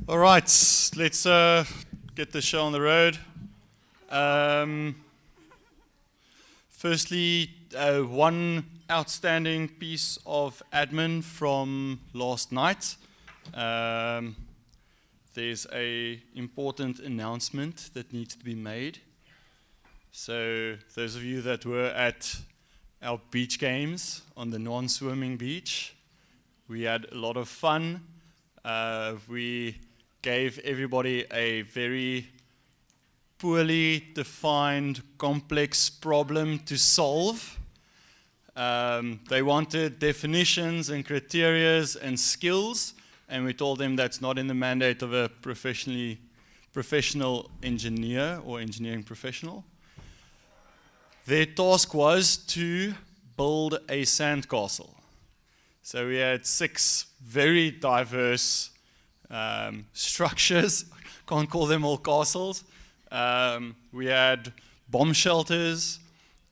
All right, let's get the show on the road. Firstly, one outstanding piece of admin from last night. There's an important announcement that needs to be made. So those of you that were at our beach games on the non-swimming beach, we had a lot of fun. We gave everybody a very poorly defined, complex problem to solve. They wanted definitions and criteria and skills, and we told them that's not in the mandate of a professional engineer or engineering professional. Their task was to build a sandcastle. So we had 6 very diverse structures, can't call them all castles. We had bomb shelters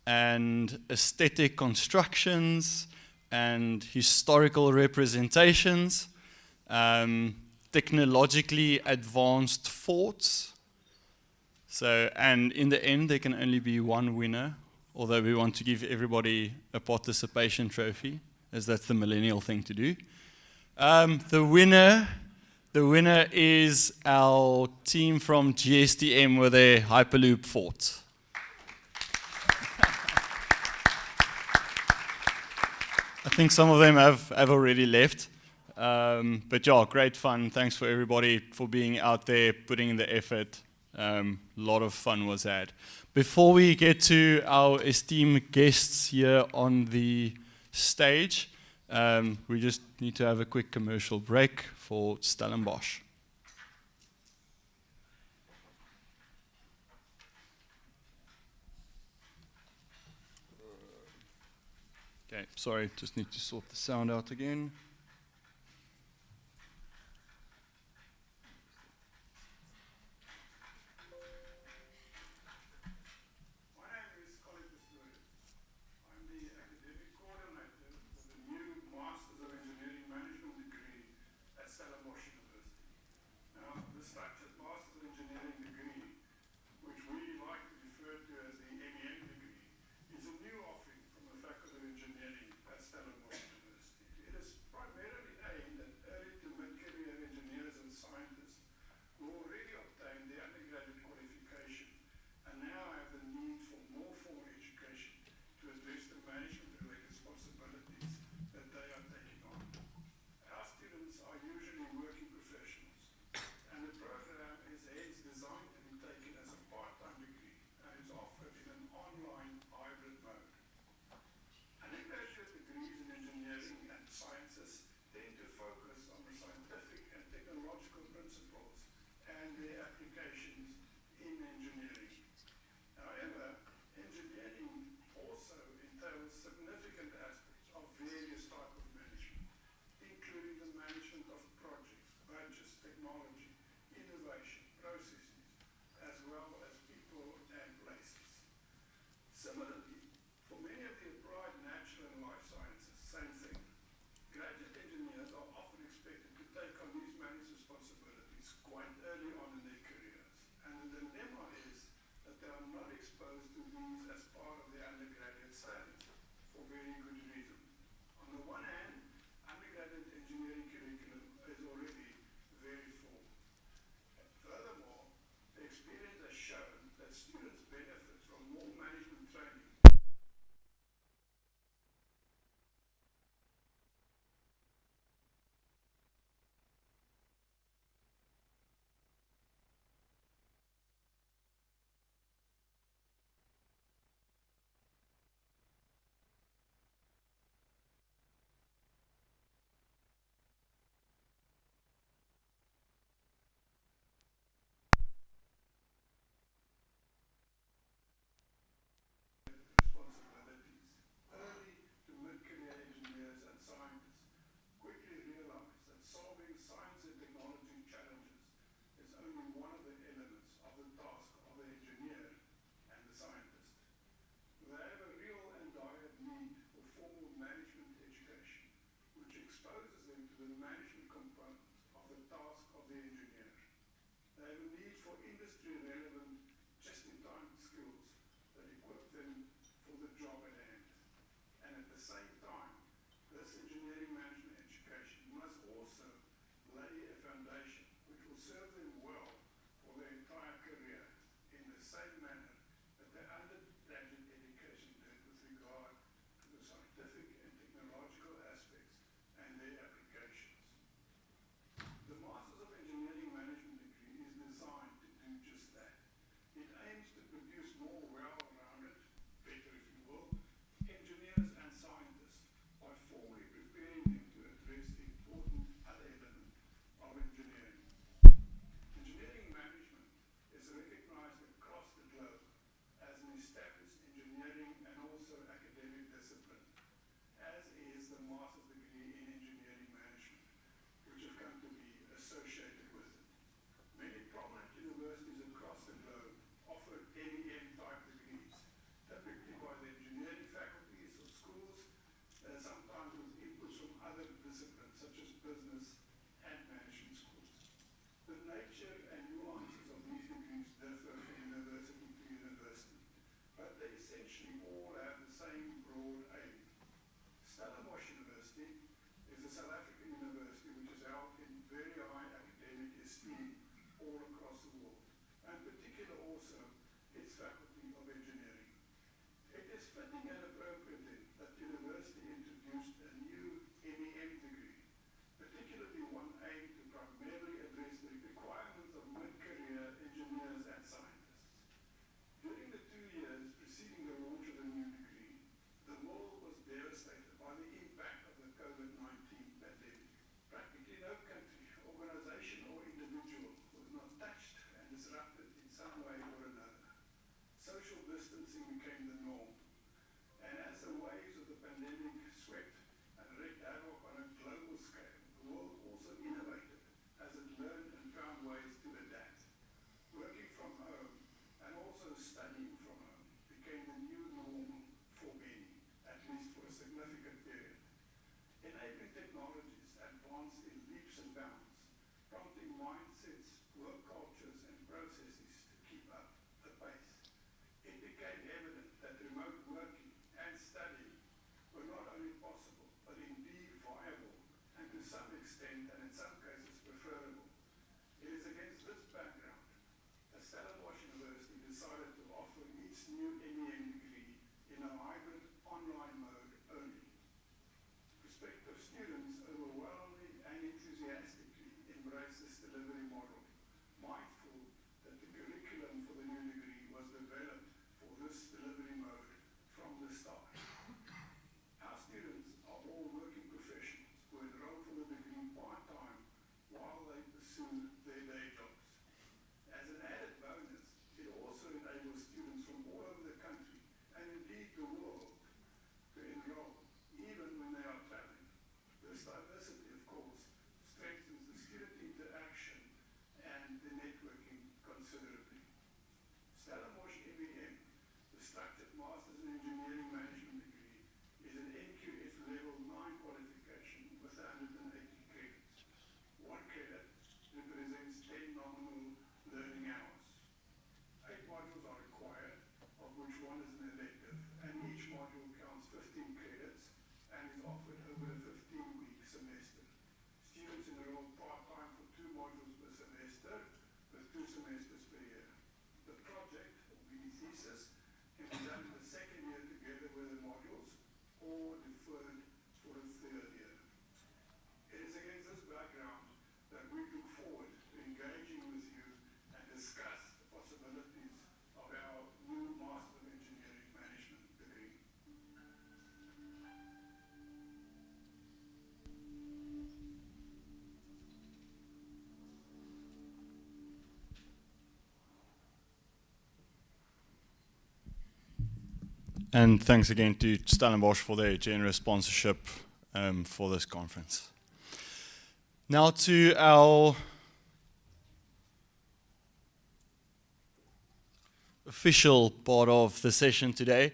and aesthetic constructions and historical representations, technologically advanced forts. So, and in the end, there can only be one winner, although we want to give everybody a participation trophy, as that's the millennial thing to do. The winner is our team from GSTM with their Hyperloop fort. I think some of them have already left. But yeah, great fun. Thanks for everybody for being out there, putting in the effort. A lot of fun was had. Before we get to our esteemed guests here on the stage, we just need to have a quick commercial break for Stellenbosch. Okay, sorry, just need to sort the sound out again. for industry-relevant, just-in-time skills that equip them for the job at hand. And at the same time, this engineering management education must also lay a foundation which will serve them well for their entire career in the same manner that their undergraduate education did with regard to the scientific and technological aspects and their applications. The Masters of Engineering Management degree is designed to do just that. It aims to produce more well-rounded, better if you will, engineers and scientists by formally preparing them to address the important other element of engineering. Engineering management is recognized across the globe as an established engineering and also academic discipline, as is the master's degree in engineering management, which have come to be associated with it. Many prominent universities across the globe offer MEM-type degrees, typically by the engineering faculties or schools, sometimes with inputs from other disciplines such as business and management schools. The nature and nuances of these degrees differ from university to university, but they essentially all have the same broad aim. Stellenbosch University is a South African university which is held in very high academic esteem all across the world, and particularly also its faculty of engineering. It is fitting and appropriate then that the university introduced a new MEM degree, particularly one aimed to primarily address the requirements of mid-career engineers and scientists. During the 2 years preceding the launch of the new degree, the world was devastated by the impact of the COVID-19 pandemic. Practically no country, organization or individual was not touched and disrupted in some way or another. Social distancing became the norm. And as the waves of the pandemic swept and wreaked havoc on a global scale, the world also innovated as it learned and found ways to adapt. Working from home and also studying from home became the new normal for many, at least for a significant period. Enabling technologies advanced in leaps and bounds, prompting mindsets, work cultures, and processes to keep up the pace. It became evident that remote working and studying were not only possible, but indeed viable, and to some extent, and in some cases, preferable. It is against this background that Stellenbosch University decided to offer its new MEM degree in a hybrid online mode only. Prospective students overwhelmingly and enthusiastically embrace this delivery model, mindful that the curriculum for the new degree was developed for this delivery mode from the start. Our students are all working professionals who enroll for the degree part-time while they pursue their day jobs. As an added bonus, it also enables students from all over the country, and indeed the world, to enroll even when they are traveling. This diversity, of course, strengthens the student interaction and the networking considerably. Stellenbosch MEM, the structured Masters in Engineering Management degree, is an NQF Level 9 qualification with 180 credits. 1 credit represents 10 nominal learning hours. 8 modules are required, of which 1 is an elective, and each module counts 15 credits and is offered over a 15-week semester. Students enroll part-time for 2 modules per semester, with 2 semesters per year. The project, or mini thesis, can be done in the second year together with the modules, or deferred for a 3rd year. It is against this background that we look forward to engaging with you and discuss the possibilities of our new Master of Engineering Management degree. And thanks again to Stellenbosch for their generous sponsorship for this conference. Now to our official part of the session today.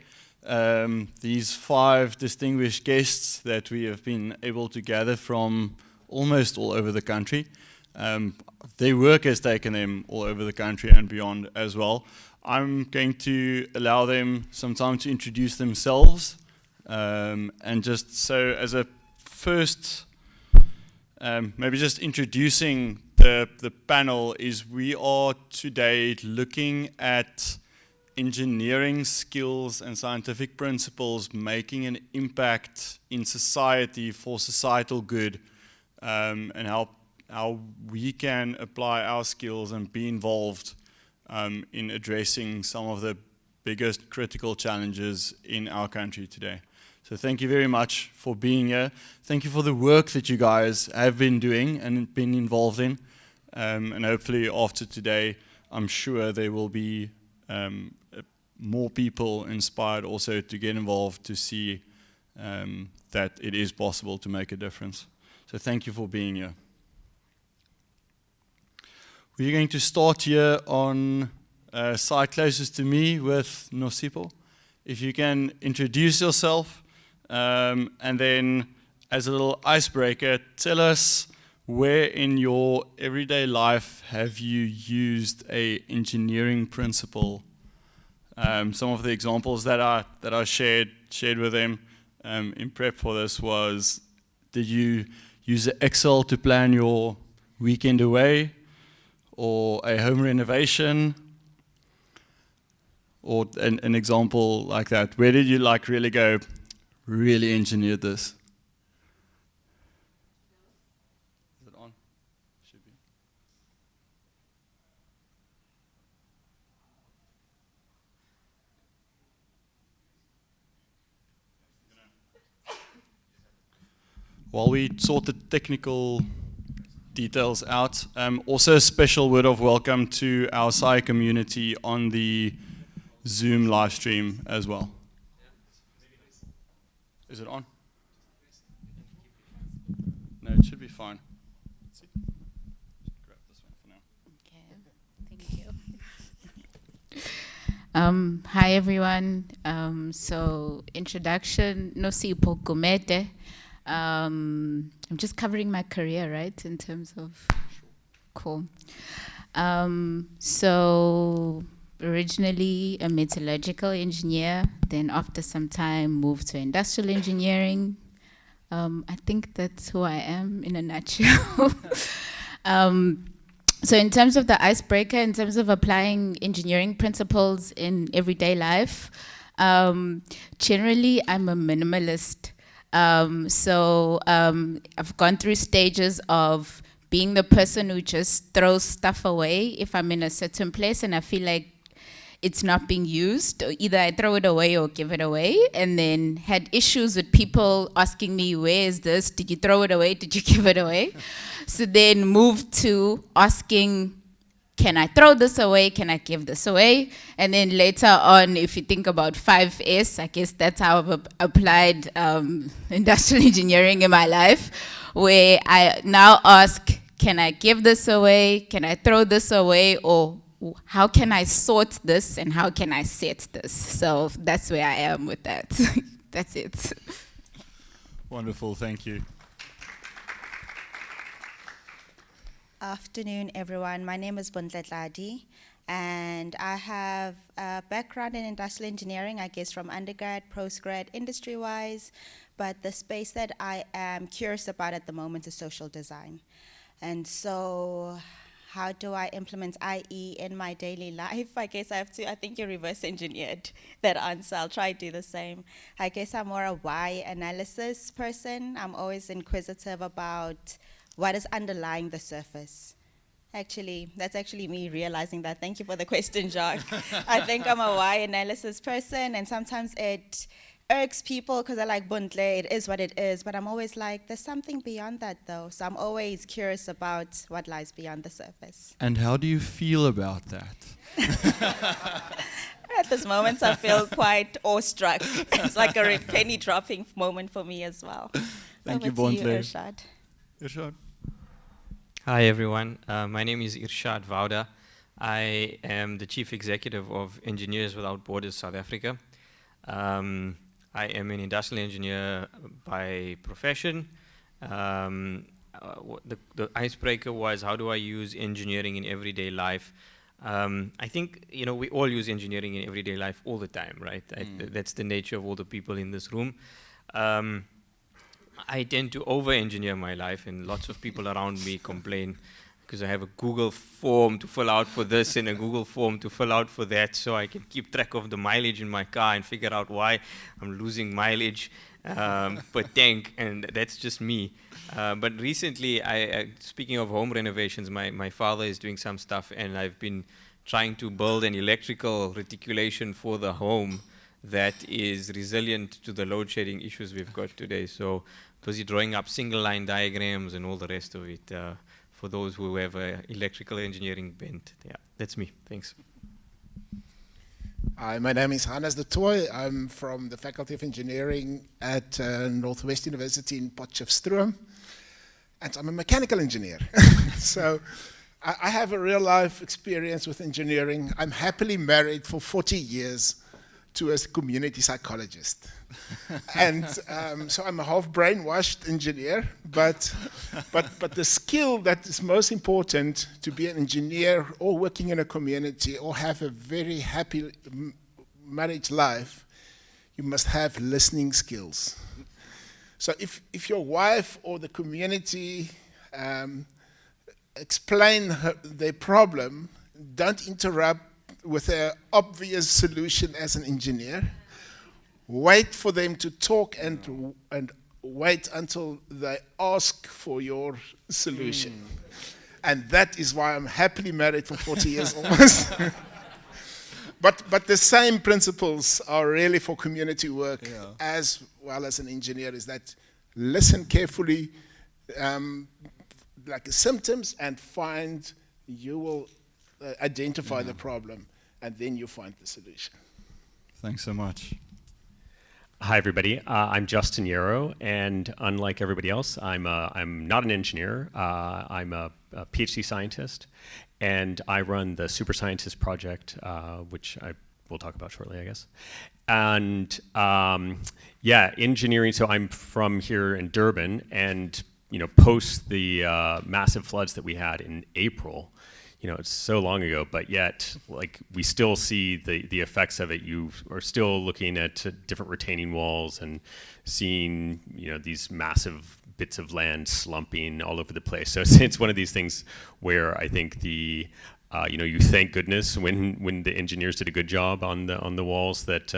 These 5 distinguished guests that we have been able to gather from almost all over the country. Their work has taken them all over the country and beyond as well. I'm going to allow them some time to introduce themselves, and just so as a first, maybe just introducing the panel is we are today looking at engineering skills and scientific principles making an impact in society for societal good, and how we can apply our skills and be involved in addressing some of the biggest critical challenges in our country today. So thank you very much for being here. Thank you for the work that you guys have been doing and been involved in. And hopefully after today, I'm sure there will be more people inspired also to get involved to see that it is possible to make a difference. So thank you for being here. We're going to start here on side closest to me with Nosipho. If you can introduce yourself, and then as a little icebreaker, tell us where in your everyday life have you used an engineering principle? Some of the examples that I shared with them in prep for this was, did you use Excel to plan your weekend away, or a home renovation, or an example like that? Where did you like really go, really engineered this? Is it on? Should be. While we sort the technical details out, also a special word of welcome to our SAIIE community on the Zoom live stream as well. Is it on? No, it should be fine. Let's see. Grab this one for now. Okay, thank you. Hi everyone. So introduction, Nosipho Gumede. I'm just covering my career, right, in terms of, cool. So originally a metallurgical engineer, then after some time moved to industrial engineering. I think that's who I am in a nutshell. So in terms of the icebreaker, in terms of applying engineering principles in everyday life, generally I'm a minimalist. I've gone through stages of being the person who just throws stuff away if I'm in a certain place and I feel like it's not being used. Either I throw it away or give it away, and then had issues with people asking me, where is this? Did you throw it away? Did you give it away? So then moved to asking, can I throw this away? Can I give this away? And then later on, if you think about 5S, I guess that's how I've applied industrial engineering in my life, where I now ask, can I give this away? Can I throw this away? Or how can I sort this and how can I set this? So that's where I am with that. That's it. Wonderful, thank you. Afternoon, everyone. My name is Bundletladi, and I have a background in industrial engineering, I guess from undergrad, postgrad, industry-wise, but the space that I am curious about at the moment is social design. And so how do I implement IE in my daily life? I guess I think you reverse engineered that answer. I'll try to do the same. I guess I'm more a why analysis person. I'm always inquisitive about what is underlying the surface. Actually, that's actually me realizing that. Thank you for the question, Jacques. I think I'm a why analysis person, and sometimes it irks people because I like Bundle, it is what it is, but I'm always like, there's something beyond that though. So I'm always curious about what lies beyond the surface. And how do you feel about that? At this moment, I feel quite awestruck. It's like a penny dropping moment for me as well. Thank you, Over to Bondle. Irshad. Irshad. Hi everyone, my name is Irshad Vauda. I am the Chief Executive of Engineers Without Borders South Africa. I am an industrial engineer by profession. the icebreaker was, how do I use engineering in everyday life? I think, you know, we all use engineering in everyday life all the time, right? That's the nature of all the people in this room. I tend to over-engineer my life, and lots of people around me complain because I have a Google form to fill out for this and a Google form to fill out for that, so I can keep track of the mileage in my car and figure out why I'm losing mileage per tank, and that's just me. But recently, speaking of home renovations, my father is doing some stuff, and I've been trying to build an electrical reticulation for the home that is resilient to the load shedding issues we've got today. So busy drawing up single line diagrams and all the rest of it for those who have electrical engineering bent. Yeah, that's me. Thanks. Hi, my name is Hannes de Tooy. I'm from the Faculty of Engineering at Northwest University in Potchefstroom. And I'm a mechanical engineer. So I have a real life experience with engineering. I'm happily married for 40 years to a community psychologist. And so I'm a half brainwashed engineer, but the skill that is most important to be an engineer or working in a community or have a very happy marriage life, you must have listening skills. So if your wife or the community explain their problem, don't interrupt with an obvious solution as an engineer. Wait for them to talk and wait until they ask for your solution. And that is why I'm happily married for 40 years almost. But the same principles are really for community work as well as an engineer, is that listen carefully, like symptoms, and you will identify the problem, and then you find the solution. Thanks so much. Hi, everybody. I'm Justin Yarrow, and unlike everybody else, I'm not an engineer. I'm a PhD scientist, and I run the Super Scientist Project, which I will talk about shortly, I guess. And yeah, engineering. So I'm from here in Durban, and post the massive floods that we had in April. It's so long ago, but yet, like, we still see the effects of it. You are still looking at different retaining walls and seeing, these massive bits of land slumping all over the place. So it's one of these things where I think you thank goodness when the engineers did a good job on the walls that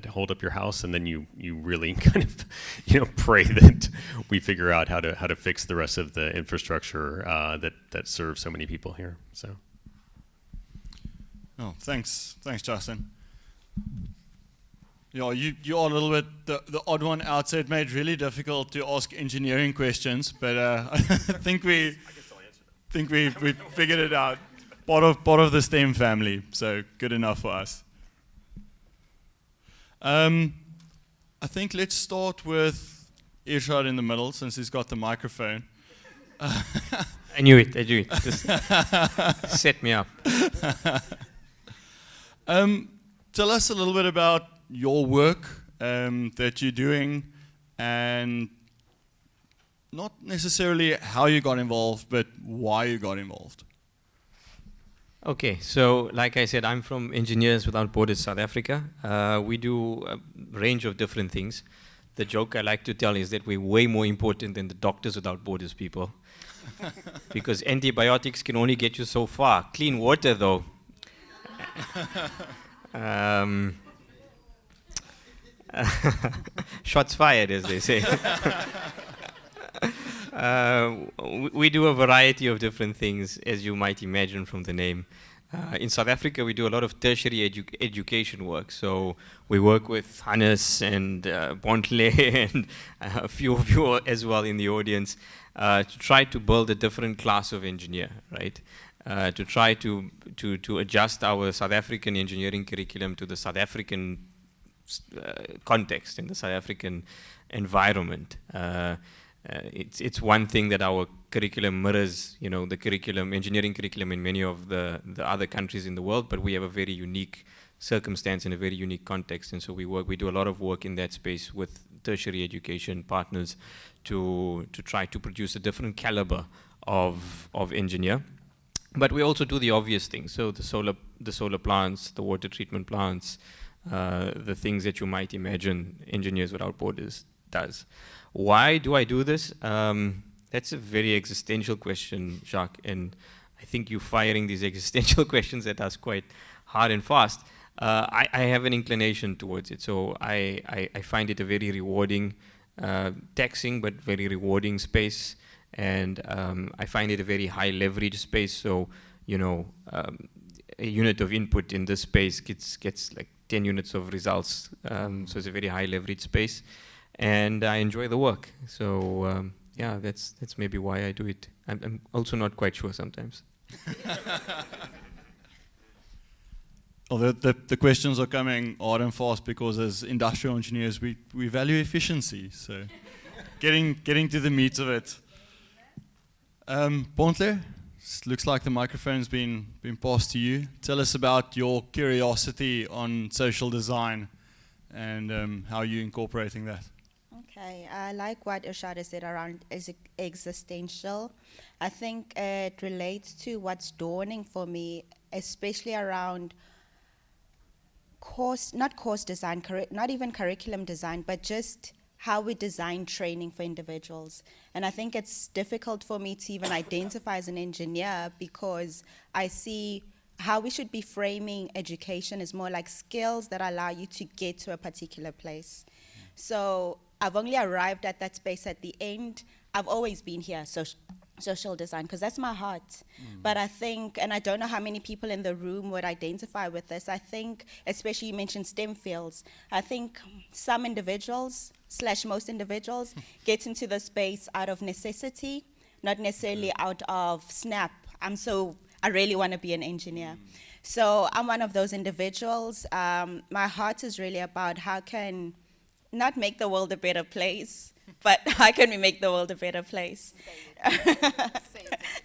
hold up your house, and then you really kind of pray that we figure out how to fix the rest of the infrastructure that serves so many people here. So. Oh, thanks, Justin. Yeah, you are a little bit the odd one out, so it made it really difficult to ask engineering questions, but I think we figured it out. Part of the STEM family, so good enough for us. I think let's start with Irshad in the middle, since he's got the microphone. I knew it. Just set me up. Tell us a little bit about your work that you're doing, and not necessarily how you got involved, but why you got involved. Okay, so like I said, I'm from Engineers Without Borders, South Africa. We do a range of different things. The joke I like to tell is that we're way more important than the Doctors Without Borders people. Because antibiotics can only get you so far. Clean water, though. Shots fired, as they say. We do a variety of different things, as you might imagine from the name. In South Africa, we do a lot of tertiary education work. So we work with Hannes and Bontle and a few of you as well in the audience to try to build a different class of engineer, right? To try to adjust our South African engineering curriculum to the South African context and the South African environment. It's one thing that our curriculum mirrors, the engineering curriculum in many of the other countries in the world, but we have a very unique circumstance and a very unique context, and so we do a lot of work in that space with tertiary education partners to try to produce a different caliber of engineer. But we also do the obvious things. So the solar plants, the water treatment plants, the things that you might imagine Engineers Without Borders does. Why do I do this? That's a very existential question, Jacques, and I think you're firing these existential questions at us quite hard and fast. I have an inclination towards it, so I find it a very rewarding, taxing but very rewarding space, and I find it a very high leverage space. So, you know, a unit of input in this space gets like 10 units of results. So it's a very high leverage space, and I enjoy the work. So yeah, that's maybe why I do it. I'm also not quite sure sometimes. Well, the questions are coming hard and fast because as industrial engineers, we value efficiency. So getting to the meat of it. Bontle, looks like the microphone's been passed to you. Tell us about your curiosity on social design and how you're incorporating that. Okay, I like what Irshad said around existential. I think it relates to what's dawning for me, especially around not course design, not even curriculum design, but just how we design training for individuals. And I think it's difficult for me to even identify as an engineer because I see how we should be framing education is more like skills that allow you to get to a particular place. So I've only arrived at that space at the end. I've always been here, social design, because that's my heart. But I think, and I don't know how many people in the room would identify with this, I think, especially you mentioned STEM fields, I think some individuals, / most individuals, get into the space out of necessity, not necessarily out of snap. I really want to be an engineer. So I'm one of those individuals. My heart is really about how can, not make the world a better place, but how can we make the world a better place?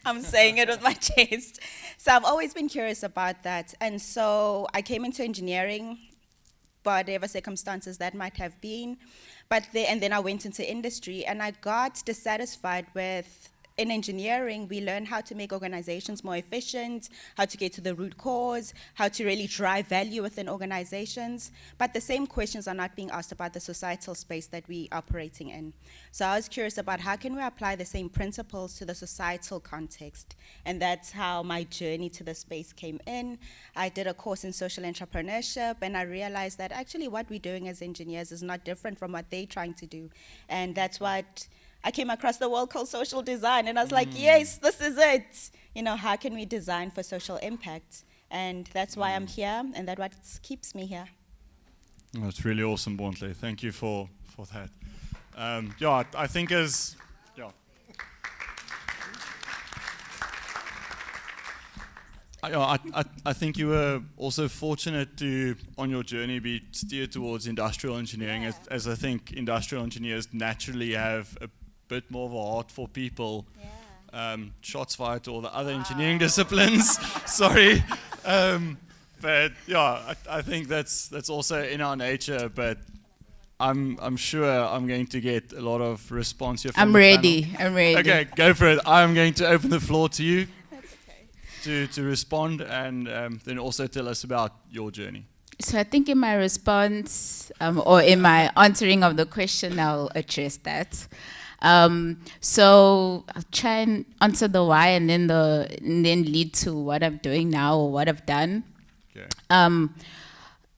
I'm saying it with my chest. So I've always been curious about that. And so I came into engineering, whatever circumstances that might have been. And then I went into industry, and I got dissatisfied with, in engineering, we learn how to make organizations more efficient, how to get to the root cause, how to really drive value within organizations. But the same questions are not being asked about the societal space that we're operating in. So I was curious about how can we apply the same principles to the societal context. And that's how my journey to the space came in. I did a course in social entrepreneurship, and I realized that actually what we're doing as engineers is not different from what they're trying to do. And that's what I came across the world called social design, and I was like, yes, this is it. You know, how can we design for social impact? And that's why I'm here, and that's what keeps me here. That's really awesome, Bontle. Thank you for that. Yeah, I think as... Yeah. I think you were also fortunate to, on your journey, be steered towards industrial engineering, as I think industrial engineers naturally have a bit more of a heart for people. Shots fired to all the other engineering disciplines. Sorry. But yeah, I think that's also in our nature, but I'm sure I'm going to get a lot of response here from I'm the ready. panel. I'm ready. Okay, go for it. I'm going to open the floor to you to respond, and then also tell us about your journey. So I think in my response, or in my answering of the question, I'll address that. So I'll try and answer the why, and then lead to what I'm doing now or what I've done. Okay.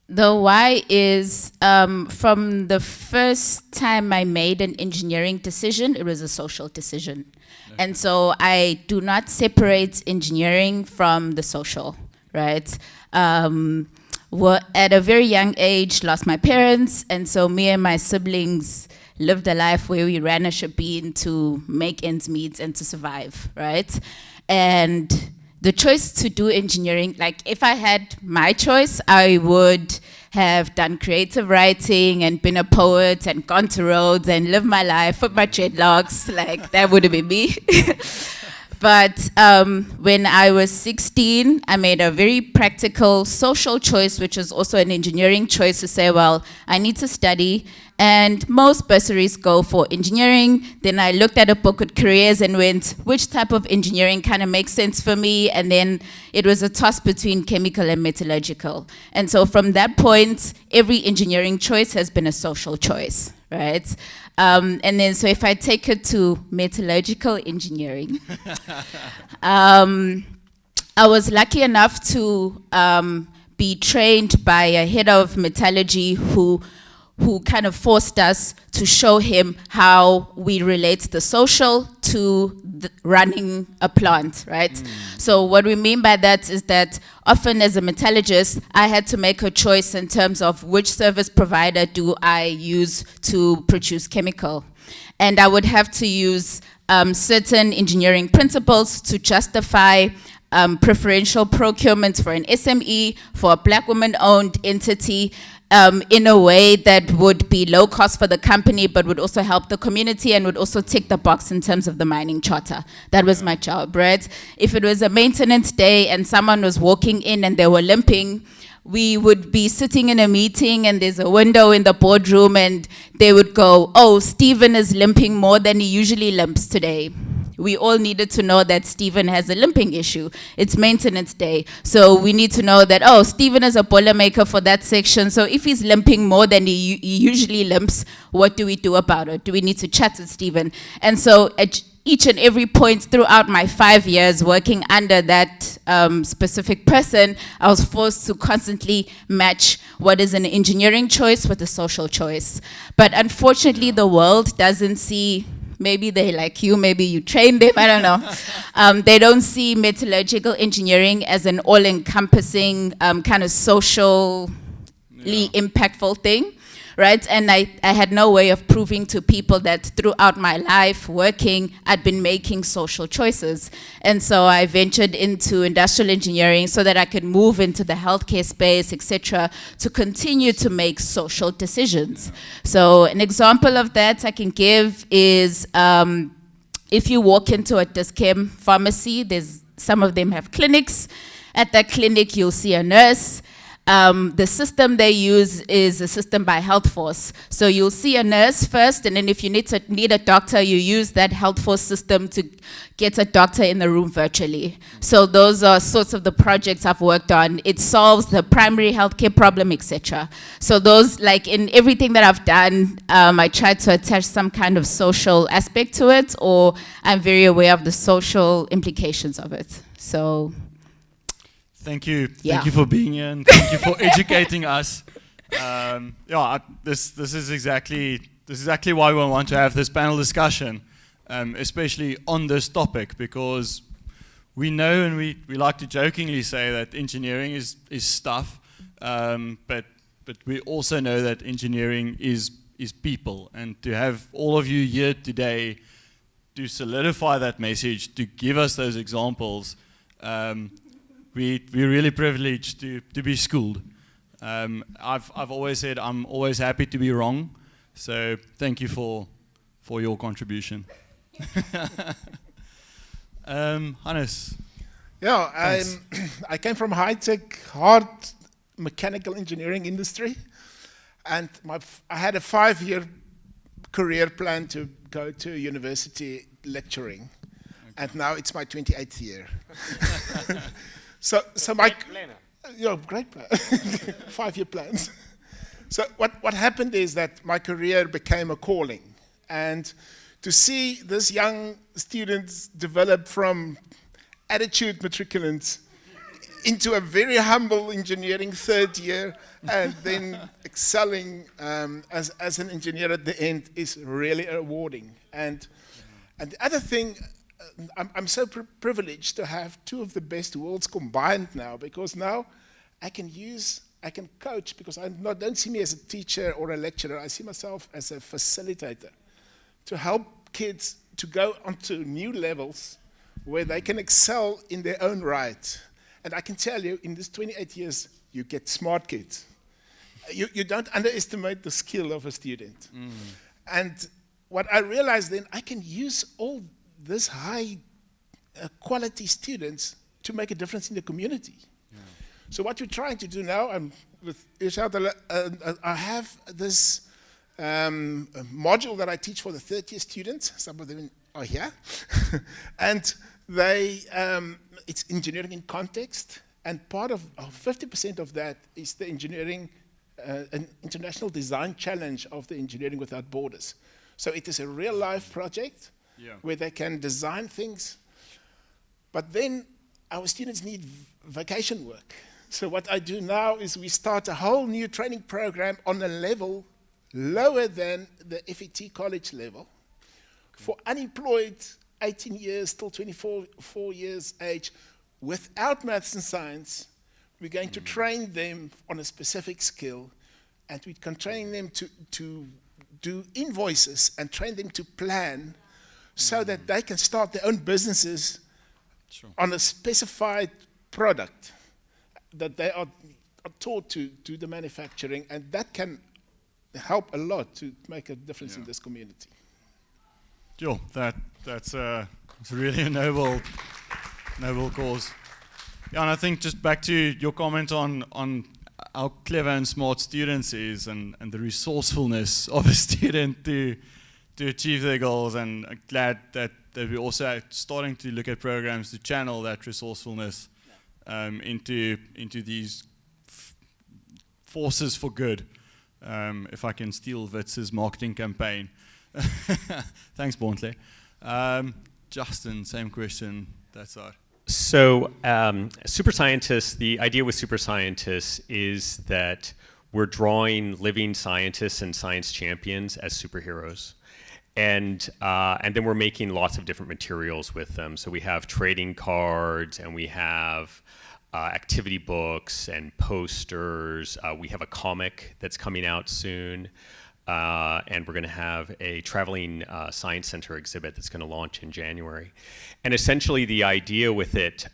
The why is from the first time I made an engineering decision, it was a social decision. Okay. And so I do not separate engineering from the social, right? At a very young age, lost my parents, and so me and my siblings lived a life where we ran a shebeen to make ends meet and to survive, right? And the choice to do engineering, like if I had my choice, I would have done creative writing and been a poet and gone to Rhodes and lived my life with my dreadlocks, like that would have been me. But when I was 16, I made a very practical social choice, which is also an engineering choice, to say, well, I need to study, and most bursaries go for engineering. Then I looked at a book with careers and went, which type of engineering kind of makes sense for me? And then it was a toss between chemical and metallurgical. And so from that point, every engineering choice has been a social choice, right? And then, so if I take it to metallurgical engineering, I was lucky enough to be trained by a head of metallurgy who kind of forced us to show him how we relate the social to running a plant, right? So what we mean by that is that often as a metallurgist, I had to make a choice in terms of which service provider do I use to produce chemical. And I would have to use certain engineering principles to justify preferential procurement for an SME, for a black woman-owned entity, in a way that would be low cost for the company, but would also help the community and would also tick the box in terms of the mining charter. That was my job, right? If it was a maintenance day and someone was walking in and they were limping, we would be sitting in a meeting and there's a window in the boardroom and they would go, oh, Stephen is limping more than he usually limps today. We all needed to know that Stephen has a limping issue. It's maintenance day. So we need to know that, oh, Stephen is a boiler maker for that section. So if he's limping more than he usually limps, what do we do about it? Do we need to chat with Stephen? And so at each and every point throughout my 5 years working under that specific person, I was forced to constantly match what is an engineering choice with a social choice. But unfortunately, the world doesn't see, maybe they like you, maybe you train them, I don't know. They don't see metallurgical engineering as an all-encompassing kind of socially impactful thing, right? And I had no way of proving to people that throughout my life working, I'd been making social choices. And so I ventured into industrial engineering so that I could move into the healthcare space, etc., to continue to make social decisions. So an example of that I can give is if you walk into a Dis-Chem pharmacy, some of them have clinics. At that clinic, you'll see a nurse. The system they use is a system by Health Force. So you'll see a nurse first, and then if you need a doctor, you use that Health Force system to get a doctor in the room virtually. So those are sorts of the projects I've worked on. It solves the primary healthcare problem, etc. So those, like in everything that I've done, I try to attach some kind of social aspect to it, or I'm very aware of the social implications of it. So. Thank you. Yeah. Thank you for being here and thank you for educating us. This is exactly why we want to have this panel discussion, especially on this topic, because we know and we like to jokingly say that engineering is stuff, but we also know that engineering is people, and to have all of you here today to solidify that message, to give us those examples. We're really privileged to be schooled. I've always said I'm always happy to be wrong, so thank you for your contribution. Hannes. Yeah, I came from high-tech, hard mechanical engineering industry, and I had a 5-year career plan to go to university lecturing, and now it's my 28th year. So my great plan, 5-year plans. So what happened is that my career became a calling, and to see this young students develop from attitude matriculants into a very humble engineering 3rd year, and then excelling as an engineer at the end is really rewarding. And the other thing. I'm so privileged to have 2 of the best worlds combined now, because now I can coach, because I don't see me as a teacher or a lecturer. I see myself as a facilitator to help kids to go onto new levels where they can excel in their own right. And I can tell you, in this 28 years, you get smart kids. You don't underestimate the skill of a student. And what I realized then, I can use all this high quality students to make a difference in the community. So what we're trying to do now, with Ishad, I have this module that I teach for the third year students. Some of them are here. And it's engineering in context. And part of 50% of that is the engineering, an international design challenge of the Engineering Without Borders. So it is a real life project where they can design things. But then our students need vacation work. So what I do now is we start a whole new training program on a level lower than the FET college level for unemployed 18 years till 24 years age without maths and science. We're going to train them on a specific skill, and we can train them to do invoices and train them to plan so that they can start their own businesses on a specified product that they are taught to do the manufacturing, and that can help a lot to make a difference in this community. Sure, that's really a noble cause. Yeah, and I think just back to your comment on how clever and smart students is, and the resourcefulness of a student to achieve their goals, and I'm glad that we're also starting to look at programs to channel that resourcefulness into these forces for good. If I can steal Witz's marketing campaign. Thanks, Bontley. Justin, same question that side. So super scientists, the idea with super scientists is that we're drawing living scientists and science champions as superheroes. And then we're making lots of different materials with them. So we have trading cards, and we have activity books and posters. We have a comic that's coming out soon. And we're going to have a traveling science center exhibit that's going to launch in January. And essentially the idea with it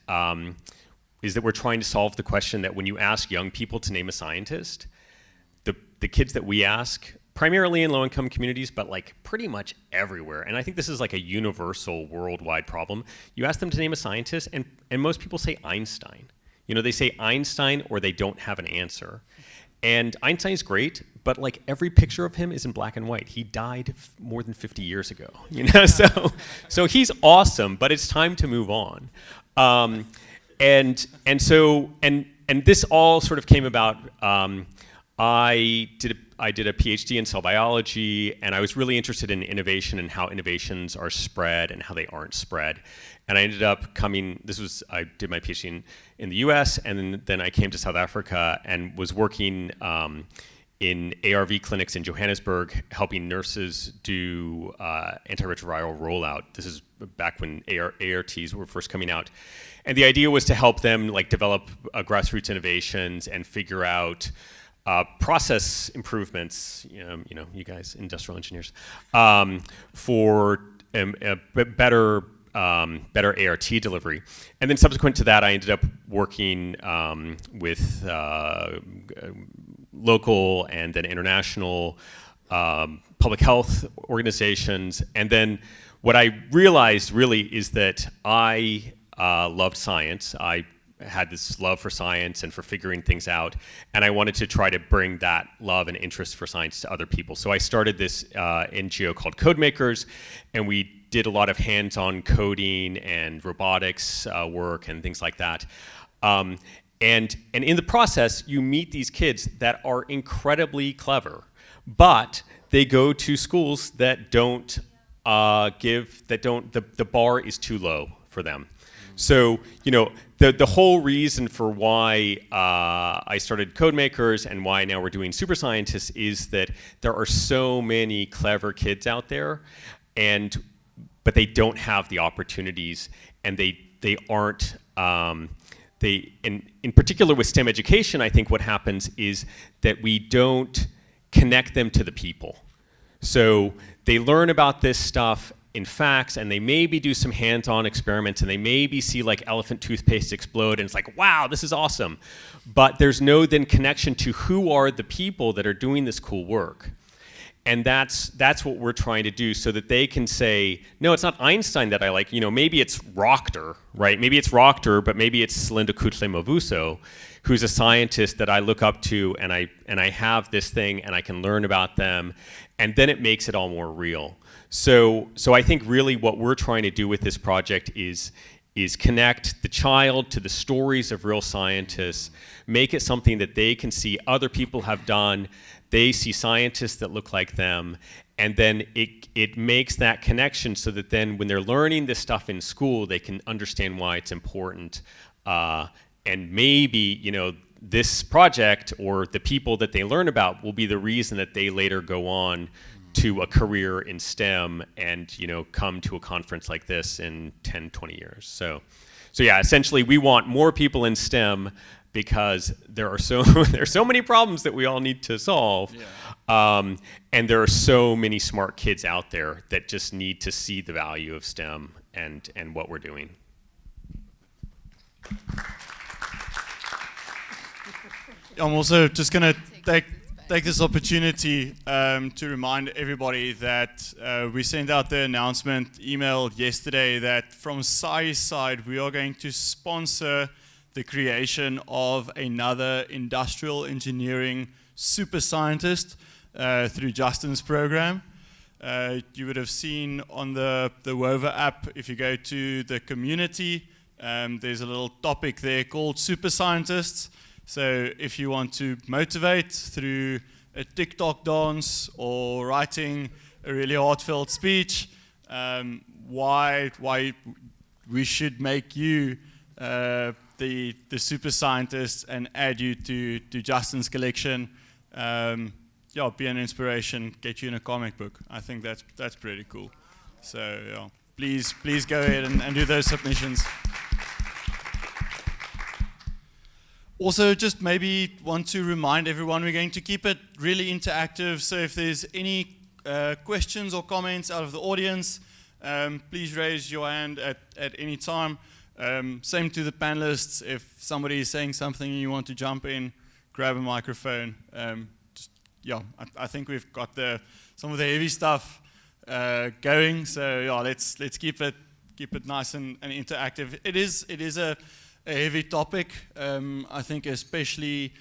is that we're trying to solve the question that when you ask young people to name a scientist, the kids that we ask, primarily in low-income communities, but like pretty much everywhere, and I think this is like a universal worldwide problem, you ask them to name a scientist, and most people say Einstein. You know, they say Einstein or they don't have an answer. And Einstein's great, but like every picture of him is in black and white. He died more than 50 years ago, you know. So he's awesome, but it's time to move on. And this all sort of came about. I did a PhD in cell biology, and I was really interested in innovation and how innovations are spread and how they aren't spread. And I ended up I did my PhD in the US, and then I came to South Africa and was working in ARV clinics in Johannesburg, helping nurses do antiretroviral rollout. This is back when ARTs were first coming out. And the idea was to help them like develop grassroots innovations and figure out process improvements, you know, you guys, industrial engineers, for better ART delivery. And then subsequent to that, I ended up working with local and then international public health organizations. And then what I realized really is that I loved science. I had this love for science and for figuring things out, and I wanted to try to bring that love and interest for science to other people. So I started this NGO called Codemakers, and we did a lot of hands-on coding and robotics work and things like that. And in the process, you meet these kids that are incredibly clever, but they go to schools that don't the bar is too low for them. So, you know, the whole reason for why I started Codemakers and why now we're doing Super Scientists is that there are so many clever kids out there, but they don't have the opportunities, and they aren't, in particular with STEM education, I think what happens is that we don't connect them to the people. So they learn about this stuff in facts, and they maybe do some hands-on experiments, and they maybe see like elephant toothpaste explode, and it's like, wow, this is awesome. But there's no then connection to who are the people that are doing this cool work. And that's what we're trying to do, so that they can say, no, it's not Einstein that I like. Maybe it's Rochter, right? Maybe it's Rochter, but maybe it's Linda Kutle-Mavuso, who's a scientist that I look up to, and I have this thing, and I can learn about them, and then it makes it all more real. So I think really what we're trying to do with this project is connect the child to the stories of real scientists, make it something that they can see other people have done. They see scientists that look like them, and then it makes that connection so that then when they're learning this stuff in school, they can understand why it's important. And maybe, this project or the people that they learn about will be the reason that they later go on to a career in STEM and, come to a conference like this in 10, 20 years. So yeah, essentially we want more people in STEM because there are so many problems that we all need to solve. Yeah. And there are so many smart kids out there that just need to see the value of STEM and what we're doing. I'm also just going to take this opportunity to remind everybody that we sent out the announcement email yesterday that from SAIIE's side, we are going to sponsor the creation of another industrial engineering super scientist through Justin's program. You would have seen on the Wover app, if you go to the community, there's a little topic there called super scientists. So if you want to motivate through a TikTok dance or writing a really heartfelt speech, why we should make you the super scientist and add you to Justin's collection. Be an inspiration, get you in a comic book. I think that's pretty cool. So yeah, please go ahead and do those submissions. Also, just maybe want to remind everyone we're going to keep it really interactive. So if there's any questions or comments out of the audience, please raise your hand at any time. Same to the panelists. If somebody is saying something and you want to jump in, grab a microphone. I think we've got some of the heavy stuff going. So yeah, let's keep it nice and interactive. It is a heavy topic. I think especially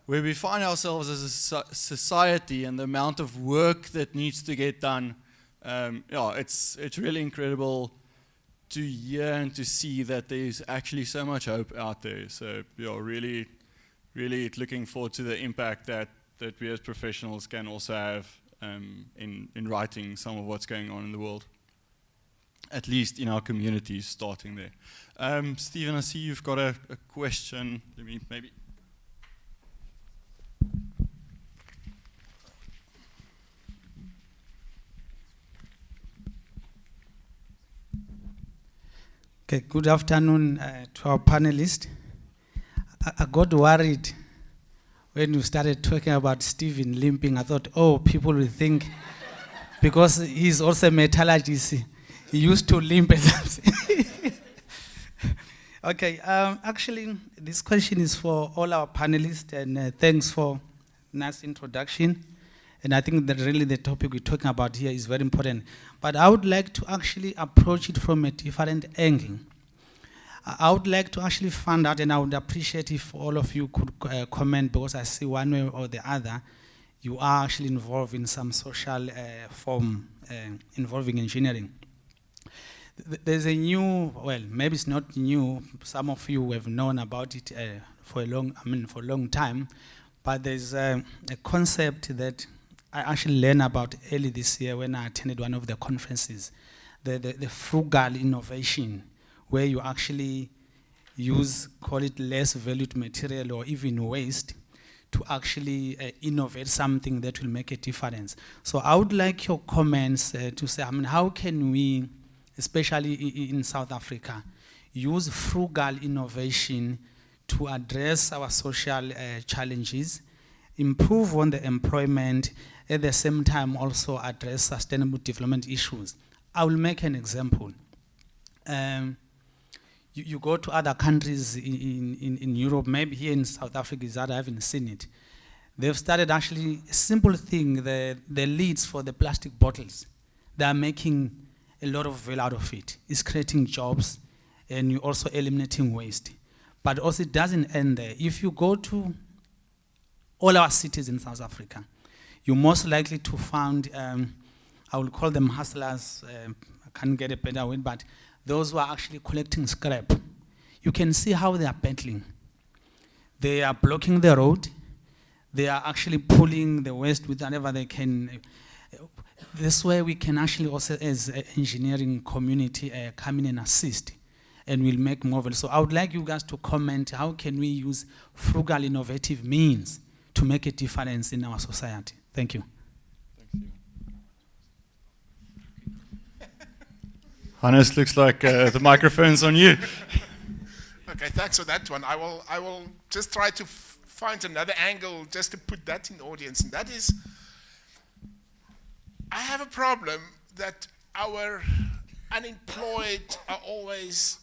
where we find ourselves as a society and the amount of work that needs to get done. It's really incredible to hear and to see that there's actually so much hope out there. So really looking forward to the impact that we as professionals can also have in writing some of what's going on in the world. At least in our communities, starting there. Stephen, I see you've got a question. Let me maybe. Okay, good afternoon to our panelists. I got worried when you started talking about Stephen limping. I thought, people will think, because he's also a metallurgist, he used to limp. Okay, actually, this question is for all our panelists, and thanks for nice introduction. And I think that really the topic we're talking about here is very important. But I would like to actually approach it from a different angle. I would like to actually find out, and I would appreciate if all of you could comment, because I see one way or the other, you are actually involved in some social form involving engineering. There's a new, well, maybe it's not new. Some of you have known about it for a long time. But there's a concept that I actually learned about early this year when I attended one of the conferences, the frugal innovation, where you actually use, call it less valued material or even waste, to actually innovate something that will make a difference. So I would like your comments to say, how can we, especially in South Africa, use frugal innovation to address our social challenges, improve on the employment, at the same time also address sustainable development issues. I will make an example. You go to other countries in Europe, maybe here in South Africa, I haven't seen it. They've started actually a simple thing, the lids for the plastic bottles. They are making a lot of value out of it. It's creating jobs, and you're also eliminating waste. But also it doesn't end there. If you go to all our cities in South Africa, you're most likely to find, I will call them hustlers, I can't get a better word, but those who are actually collecting scrap. You can see how they are battling. They are blocking the road. They are actually pulling the waste with whatever they can. This way we can actually also, as an engineering community, come in and assist, and we'll make more value. So I would like you guys to comment, how can we use frugal, innovative means to make a difference in our society? Thank you. Hannes, looks like the microphone's on you. Okay, thanks for that one. I will just try to find another angle just to put that in the audience, and that is, I have a problem that our unemployed are always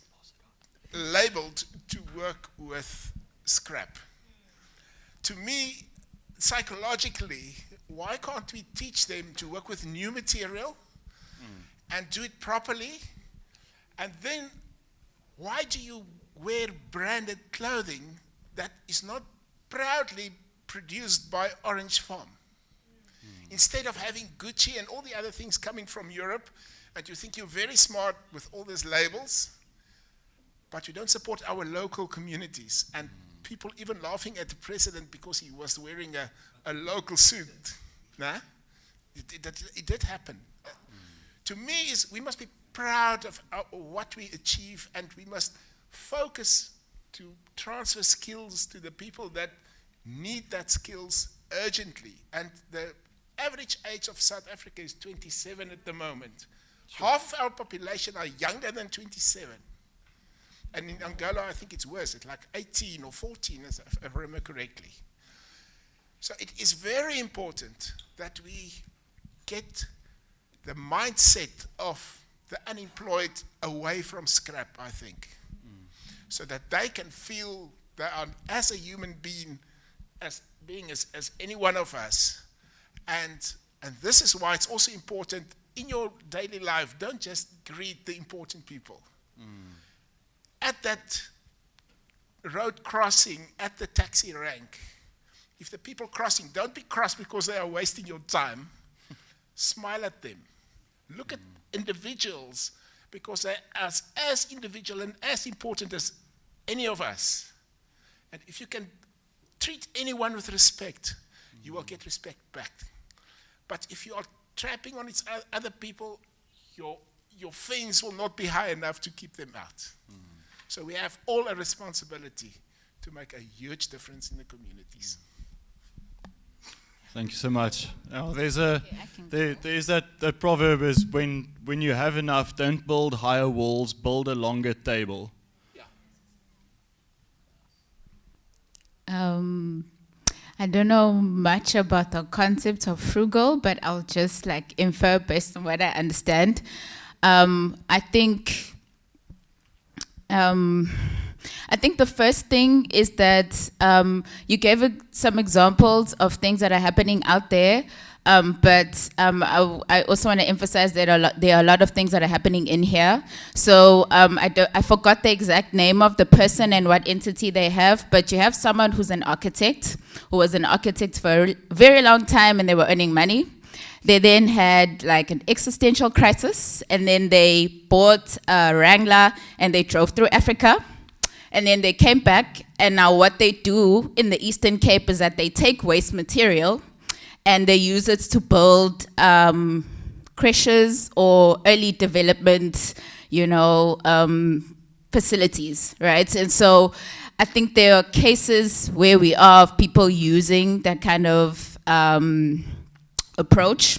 labeled to work with scrap. To me, psychologically, why can't we teach them to work with new material and do it properly? And then, why do you wear branded clothing that is not proudly produced by Orange Farm? Instead of having Gucci and all the other things coming from Europe, and you think you're very smart with all these labels, but you don't support our local communities. And people even laughing at the president because he was wearing a local suit. Nah? It did happen. To me, we must be proud of what we achieve, and we must focus to transfer skills to the people that need that skills urgently. And the average age of South Africa is 27 at the moment. Sure. Half our population are younger than 27. And in Angola, I think it's worse. It's like 18 or 14, if I remember correctly. So it is very important that we get the mindset of the unemployed away from scrap, I think, so that they can feel they are, as a human being, as any one of us. And this is why it's also important in your daily life, don't just greet the important people. At that road crossing, at the taxi rank, if the people crossing, don't be cross because they are wasting your time. Smile at them. Look at individuals, because they are as individual and as important as any of us. And if you can treat anyone with respect, you will get respect back. But if you are trapping on other people, your fence will not be high enough to keep them out. So we have all a responsibility to make a huge difference in the communities. Thank you so much. There's that proverb is when you have enough, don't build higher walls, build a longer table. I don't know much about the concept of frugal, but I'll just infer based on what I understand. I think the first thing is that you gave some examples of things that are happening out there, but I also want to emphasize that there are a lot of things that are happening in here. So I forgot the exact name of the person and what entity they have, but you have someone who's an architect, who was an architect for a very long time, and they were earning money. They then had an existential crisis, and then they bought a Wrangler and they drove through Africa. And then they came back, and now what they do in the Eastern Cape is that they take waste material and they use it to build creches or early development, facilities, right? And so I think there are cases where we are of people using that kind of approach.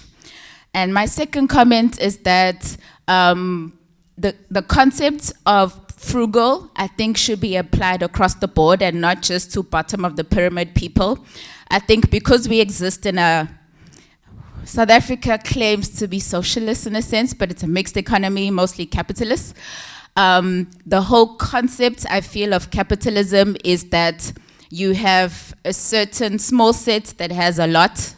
And my second comment is that the concept of frugal, I think, should be applied across the board and not just to bottom of the pyramid people. I think because we exist in South Africa claims to be socialist in a sense, but it's a mixed economy, mostly capitalist. The whole concept, I feel, of capitalism is that you have a certain small set that has a lot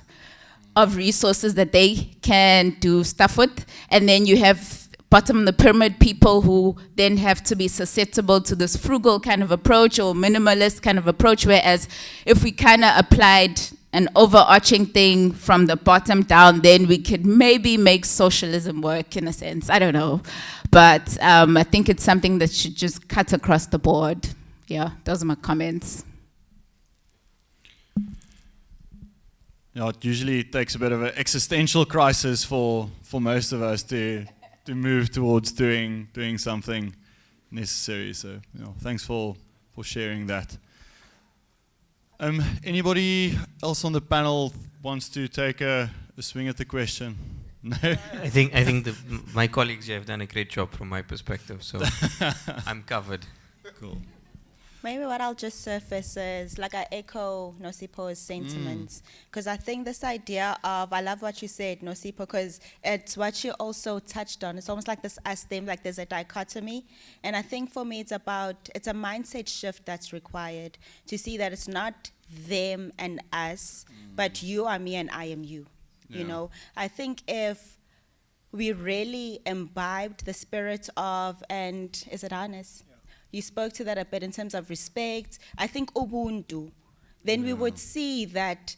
of resources that they can do stuff with, and then you have bottom of the pyramid people who then have to be susceptible to this frugal kind of approach or minimalist kind of approach, whereas if we kind of applied an overarching thing from the bottom down, then we could maybe make socialism work in a sense. I don't know. But I think it's something that should just cut across the board. Yeah, those are my comments. Yeah, it usually takes a bit of an existential crisis for most of us to move towards doing something necessary. So, thanks for sharing that. Anybody else on the panel wants to take a swing at the question? No? I think my colleagues here have done a great job from my perspective, so I'm covered. Cool. Maybe what I'll just surface is, like, I echo Nosipo's sentiments, because I think this idea of, I love what you said, Nosipo, because it's what you also touched on. It's almost like this us-them, like there's a dichotomy. And I think for me, it's a mindset shift that's required to see that it's not them and us, but you are me and I am you. Yeah. You know, I think if we really imbibed the spirit of, and is it honest? Yeah. You spoke to that a bit in terms of respect. I think ubuntu. Then we would see that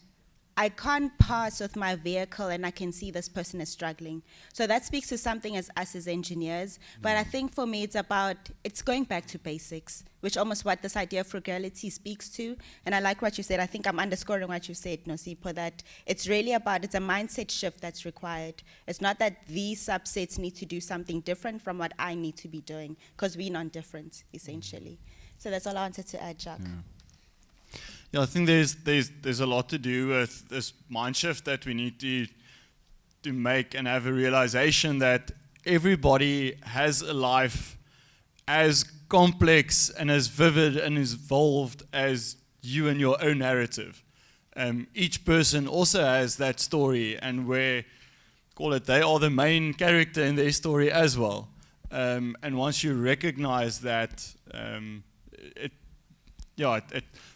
I can't pass with my vehicle and I can see this person is struggling. So that speaks to something as us as engineers. But I think for me it's going back to basics, which almost what this idea of frugality speaks to. And I like what you said. I think I'm underscoring what you said, Nosipo, that it's really about, it's a mindset shift that's required. It's not that these subsets need to do something different from what I need to be doing, because we're non-different, essentially. So that's all I wanted to add, Jacques. Yeah, I think there's a lot to do with this mind shift that we need to make, and have a realization that everybody has a life as complex and as vivid and as evolved as you and your own narrative. Each person also has that story, and they are the main character in their story as well. And once you recognize that,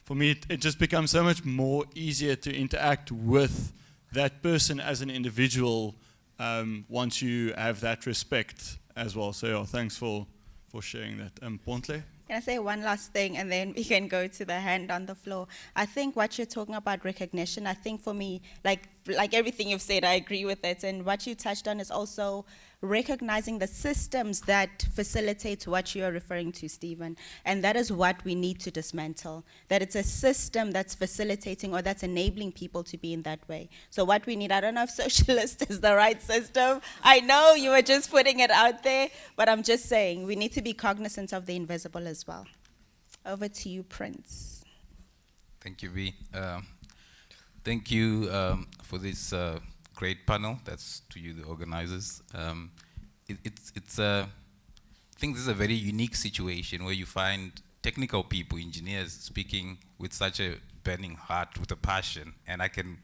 for me, it just becomes so much more easier to interact with that person as an individual once you have that respect as well. So yeah, thanks for sharing that. Pontle? Can I say one last thing, and then we can go to the hand on the floor? I think what you're talking about, recognition, I think for me, like everything you've said, I agree with it. And what you touched on is also recognizing the systems that facilitate what you are referring to, Stephen. And that is what we need to dismantle, that it's a system that's facilitating or that's enabling people to be in that way. So what we need, I don't know if socialist is the right system. I know you were just putting it out there, but I'm just saying we need to be cognizant of the invisible as well. Over to you, Prince. Thank you, V. Thank you for this great panel. That's to you, the organizers. I think this is a very unique situation where you find technical people, engineers, speaking with such a burning heart, with a passion, and I'm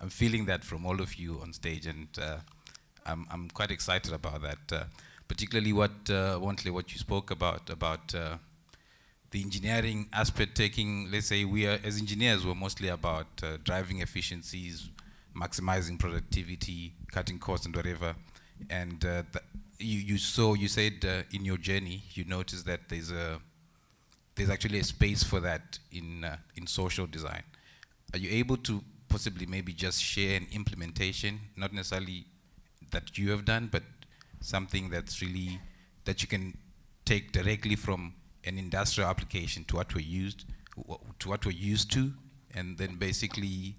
feeling that from all of you on stage, and I'm quite excited about that. Particularly what you spoke about the engineering aspect, taking, let's say, as engineers, we're mostly about driving efficiencies, maximizing productivity, cutting costs and whatever. And you said in your journey, you noticed that there's actually a space for that in social design. Are you able to possibly maybe just share an implementation, not necessarily that you have done, but something that's really, that you can take directly from an industrial application to what we're used to, and then basically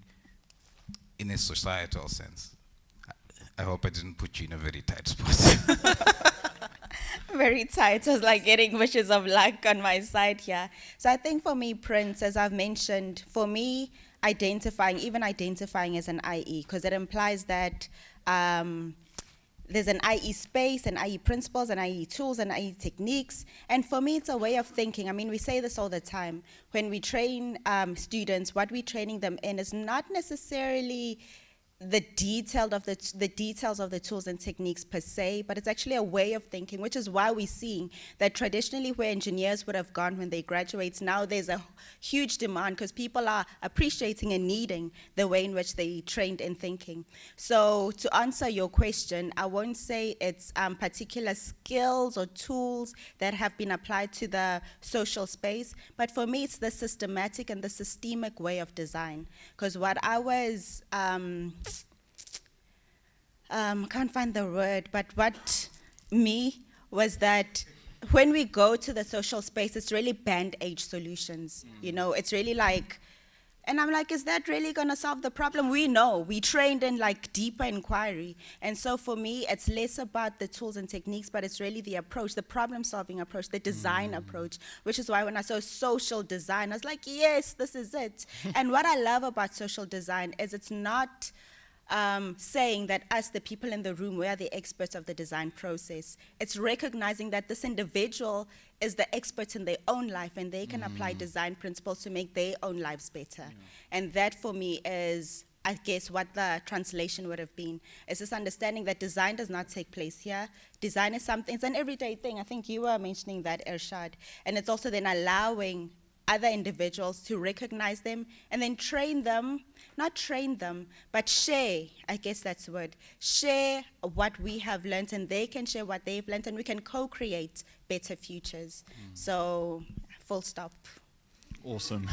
in a societal sense? I hope I didn't put you in a very tight spot. Very tight. It was like getting wishes of luck on my side here. So I think for me, Prince, as I've mentioned, for me, even identifying as an IE, because it implies that there's an IE space, an IE principles, an IE tools, an IE techniques. And for me, it's a way of thinking. I mean, we say this all the time. When we train students, what we're training them in is not necessarily the details of the tools and techniques per se, but it's actually a way of thinking, which is why we're seeing that traditionally where engineers would have gone when they graduate, now there's a huge demand because people are appreciating and needing the way in which they trained in thinking. So to answer your question, I won't say it's particular skills or tools that have been applied to the social space, but for me it's the systematic and the systemic way of design. Because what I was, can't find the word, but what was that when we go to the social space, it's really band-aid solutions. You know, it's really like, and I'm like, is that really gonna solve the problem? We know, we trained in like deeper inquiry. And so for me, it's less about the tools and techniques, but it's really the approach, the problem-solving approach, the design approach, which is why when I saw social design, I was like, yes, this is it. And what I love about social design is it's not saying that us, the people in the room, we are the experts of the design process. It's recognizing that this individual is the expert in their own life and they can apply design principles to make their own lives better. And that for me is, I guess, what the translation would have been, is this understanding that design does not take place here. Design is something, it's an everyday thing. I think you were mentioning that, Irshad. And it's also then allowing other individuals to recognize them and then train them, not train them, but share, I guess that's the word, share what we have learned and they can share what they've learned and we can co-create better futures. So, full stop. Awesome.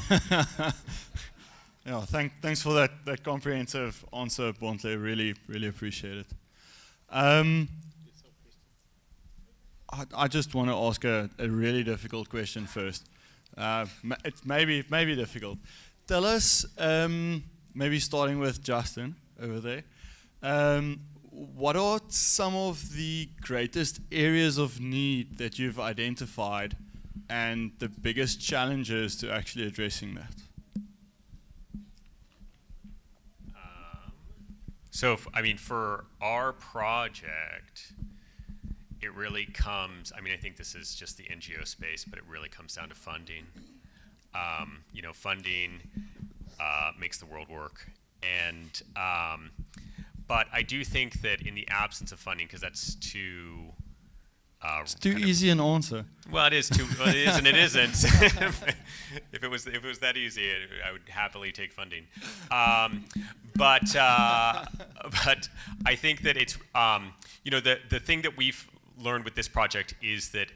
Yeah, thanks for that comprehensive answer, Bontle. Really appreciate it. I just want to ask a really difficult question first. It's maybe difficult. Tell us, maybe starting with Justin over there, what are some of the greatest areas of need that you've identified and the biggest challenges to actually addressing that? I mean, for our project, it really comes, I mean, I think this is just the NGO space, but it really comes down to funding. You know, funding makes the world work. And, but I do think that in the absence of funding, because that's too... it's too easy an answer. Well, it is too, well, it is and it isn't. If it was that easy, I would happily take funding. But I think that it's, you know, the thing that we've learned with this project is that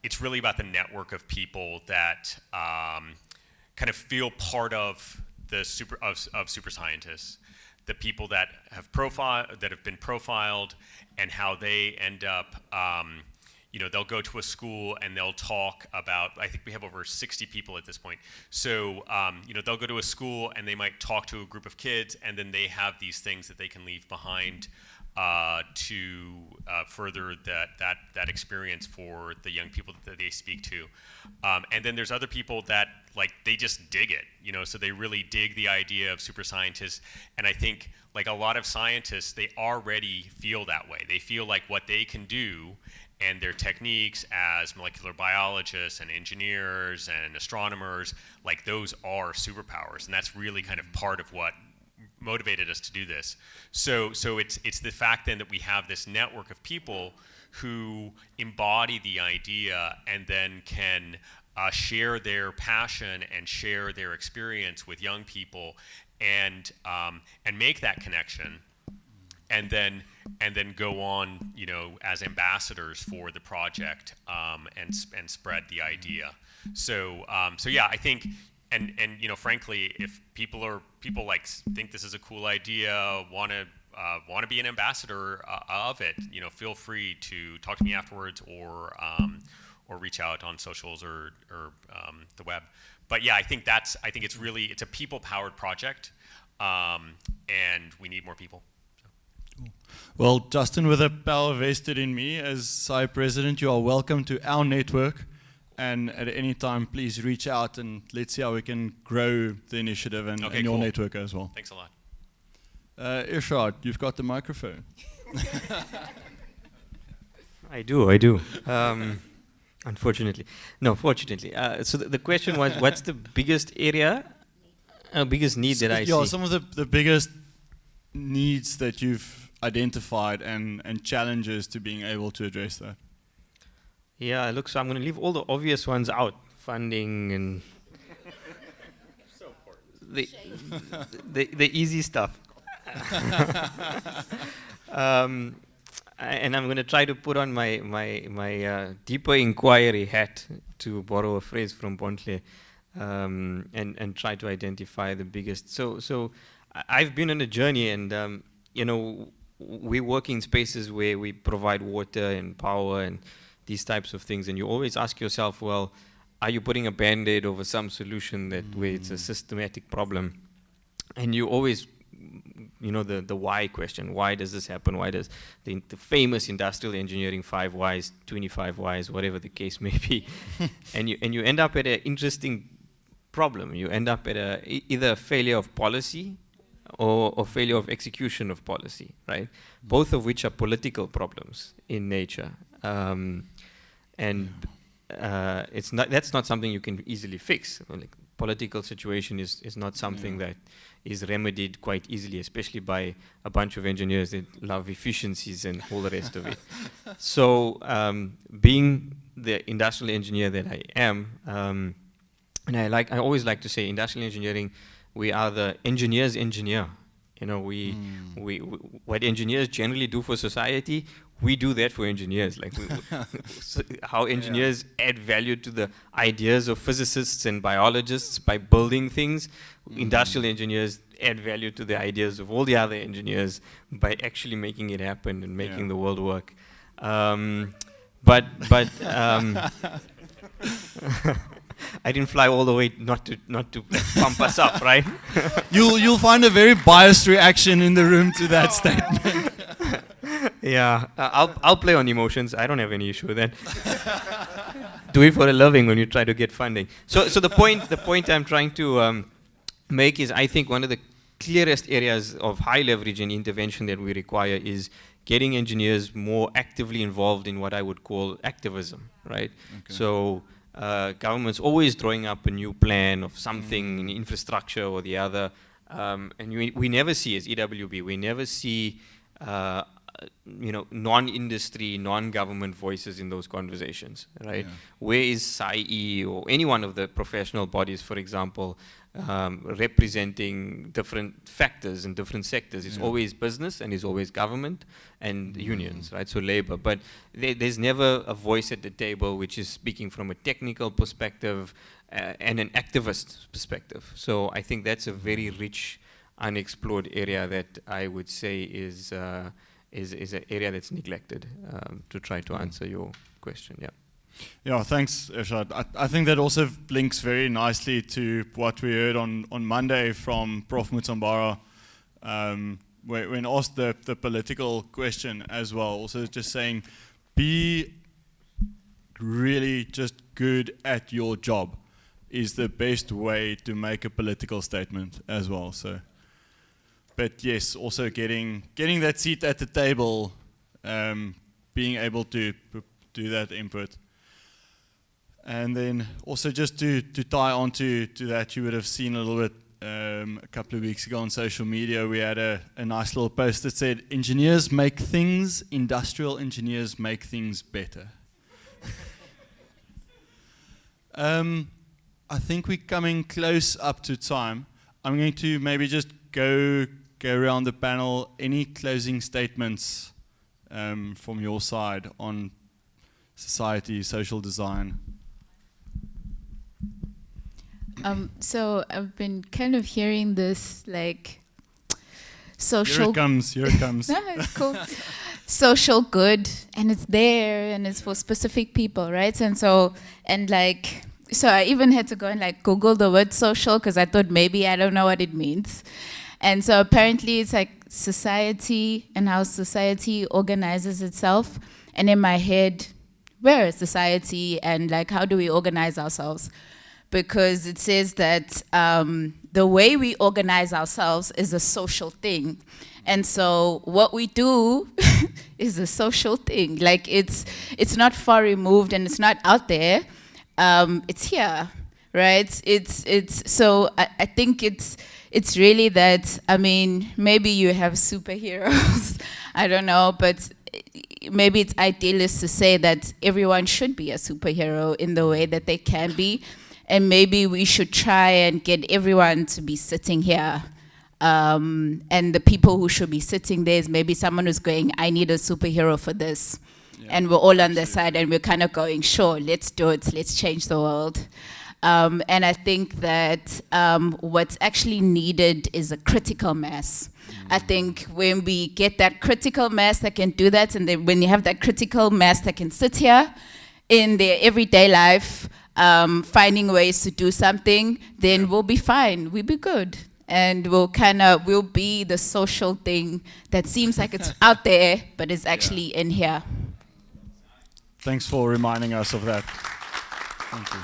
it's really about the network of people that kind of feel part of the super scientists, the people that have been profiled, and how they end up. You know, they'll go to a school and they'll talk about, I think we have over 60 people at this point. So, you know, they'll go to a school and they might talk to a group of kids and then they have these things that they can leave behind to further that experience for the young people that they speak to. And then there's other people that, like, they just dig it, you know, so they really dig the idea of super scientists. And I think, like a lot of scientists, they already feel that way. They feel like what they can do and their techniques as molecular biologists and engineers and astronomers, like those are superpowers. And that's really kind of part of what motivated us to do this. So it's the fact then that we have this network of people who embody the idea and then can share their passion and share their experience with young people and make that connection, and then go on, you know, as ambassadors for the project and spread the idea. So yeah, I think, and you know, frankly, if people like think this is a cool idea, want to be an ambassador of it, you know, feel free to talk to me afterwards or reach out on socials or the web. But yeah, I think it's a people-powered project, and we need more people. Well, Justin, with the power vested in me as SAIIE president, you are welcome to our network. And at any time, please reach out and let's see how we can grow the initiative and your network as well. Thanks a lot. Irshad, you've got the microphone. I do. Unfortunately. No, fortunately. So the question was, what's the biggest area, biggest need that I see? Yeah, some of the biggest needs that you've identified and challenges to being able to address that? Yeah, look, so I'm going to leave all the obvious ones out. Funding and the easy stuff. And I'm going to try to put on my deeper inquiry hat, to borrow a phrase from Bontle, and try to identify the biggest. So I've been on a journey, and you know, we work in spaces where we provide water and power and these types of things, and you always ask yourself, well, are you putting a band-aid over some solution that where it's a systematic problem? And you always, you know, the why question. Why does this happen? Why does the famous industrial engineering 5 whys, 25 whys, whatever the case may be, and you end up at an interesting problem. You end up at either a failure of policy or failure of execution of policy, right? Both of which are political problems in nature. That's not something you can easily fix. Like, political situation is not something that is remedied quite easily, especially by a bunch of engineers that love efficiencies and all the rest of it. So being the industrial engineer that I am, and I always like to say, industrial engineering, we are the engineer's engineer. You know, we what engineers generally do for society, we do that for engineers. Like so how engineers add value to the ideas of physicists and biologists by building things, industrial engineers add value to the ideas of all the other engineers by actually making it happen and making the world work. But I didn't fly all the way not to pump us up, right? You'll find a very biased reaction in the room to that statement. Yeah, I'll play on emotions. I don't have any issue with that. Do it for a living when you try to get funding. So the point I'm trying to make is, I think one of the clearest areas of high leverage and intervention that we require is getting engineers more actively involved in what I would call activism, right? Okay. So government's always drawing up a new plan of something in infrastructure or the other, and we never see, as EWB, we never see you know, non-industry, non-government voices in those conversations, right? Yeah. Where is SAIIE or any one of the professional bodies, for example, representing different factors in different sectors? It's always business and it's always government and unions, right? So labor, but there's never a voice at the table which is speaking from a technical perspective and an activist perspective. So I think that's a very rich, unexplored area that I would say is an area that's neglected, to try to answer your question. Yeah. Yeah, thanks, Irshad. I think that also links very nicely to what we heard on Monday from Prof. Mutsambara, when asked the political question as well. Also just saying, be really just good at your job is the best way to make a political statement as well. So, but yes, also getting that seat at the table, being able to do that input. And then also just to tie on to that, you would have seen a little bit a couple of weeks ago on social media, we had a nice little post that said, engineers make things, industrial engineers make things better. I think we're coming close up to time. I'm going to maybe just go around the panel. Any closing statements from your side on society, social design? So I've been kind of hearing this like social. Here it comes. No, it's cool. Social good, and it's there, and it's for specific people, right? And so I even had to go and like Google the word social because I thought maybe I don't know what it means. And so apparently it's like society and how society organizes itself. And in my head, where is society and like how do we organize ourselves? Because it says that the way we organize ourselves is a social thing. And so what we do is a social thing. Like it's not far removed and it's not out there. It's here. right? It's so I think it's really that, I mean, maybe you have superheroes, I don't know, but maybe it's idealist to say that everyone should be a superhero in the way that they can be, and maybe we should try and get everyone to be sitting here. And the people who should be sitting there is maybe someone who's going, I need a superhero for this. Yeah, and we're all on the side and we're kind of going, sure, let's do it, let's change the world. And I think that what's actually needed is a critical mass. I think when we get that critical mass that can do that, and then when you have that critical mass that can sit here in their everyday life, finding ways to do something, then we'll be fine, we'll be good. And we'll be the social thing that seems like it's out there, but is actually in here. Thanks for reminding us of that. Thank you.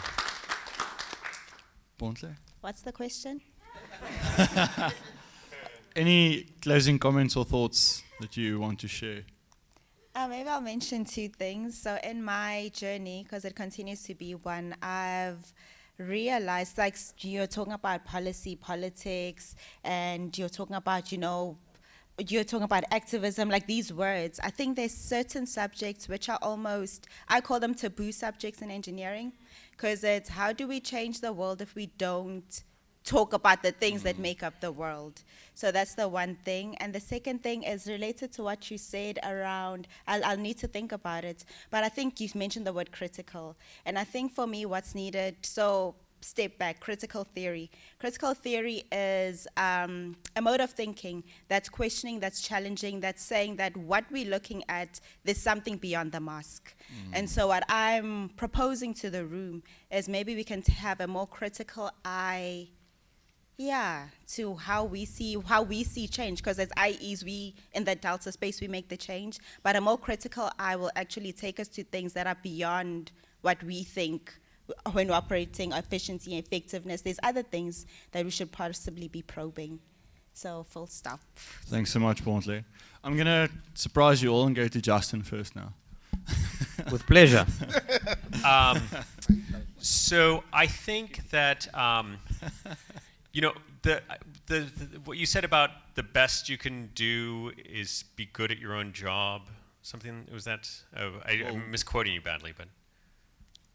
Bontle? What's the question? Any closing comments or thoughts that you want to share? Maybe I'll mention two things. So in my journey, because it continues to be one, I've realized, like, you're talking about policy, politics, and you're talking about, you're talking about activism, like these words. I think there's certain subjects which are almost, I call them taboo subjects in engineering, because it's how do we change the world if we don't talk about the things that make up the world. So that's the one thing. And the second thing is related to what you said around, I'll need to think about it, but I think you've mentioned the word critical. And I think for me what's needed, so step back, critical theory. Critical theory is a mode of thinking that's questioning, that's challenging, that's saying that what we're looking at, there's something beyond the mask. And so what I'm proposing to the room is maybe we can have a more critical eye, to how we see change, because as IEs, we in the Delta space, we make the change, but a more critical eye will actually take us to things that are beyond what we think when we're operating efficiency and effectiveness. There's other things that we should possibly be probing. So full stop. Thanks so much, Bontle. I'm going to surprise you all and go to Justin first now. With pleasure. So I think that what you said about the best you can do is be good at your own job. Something was that? I'm misquoting you badly, but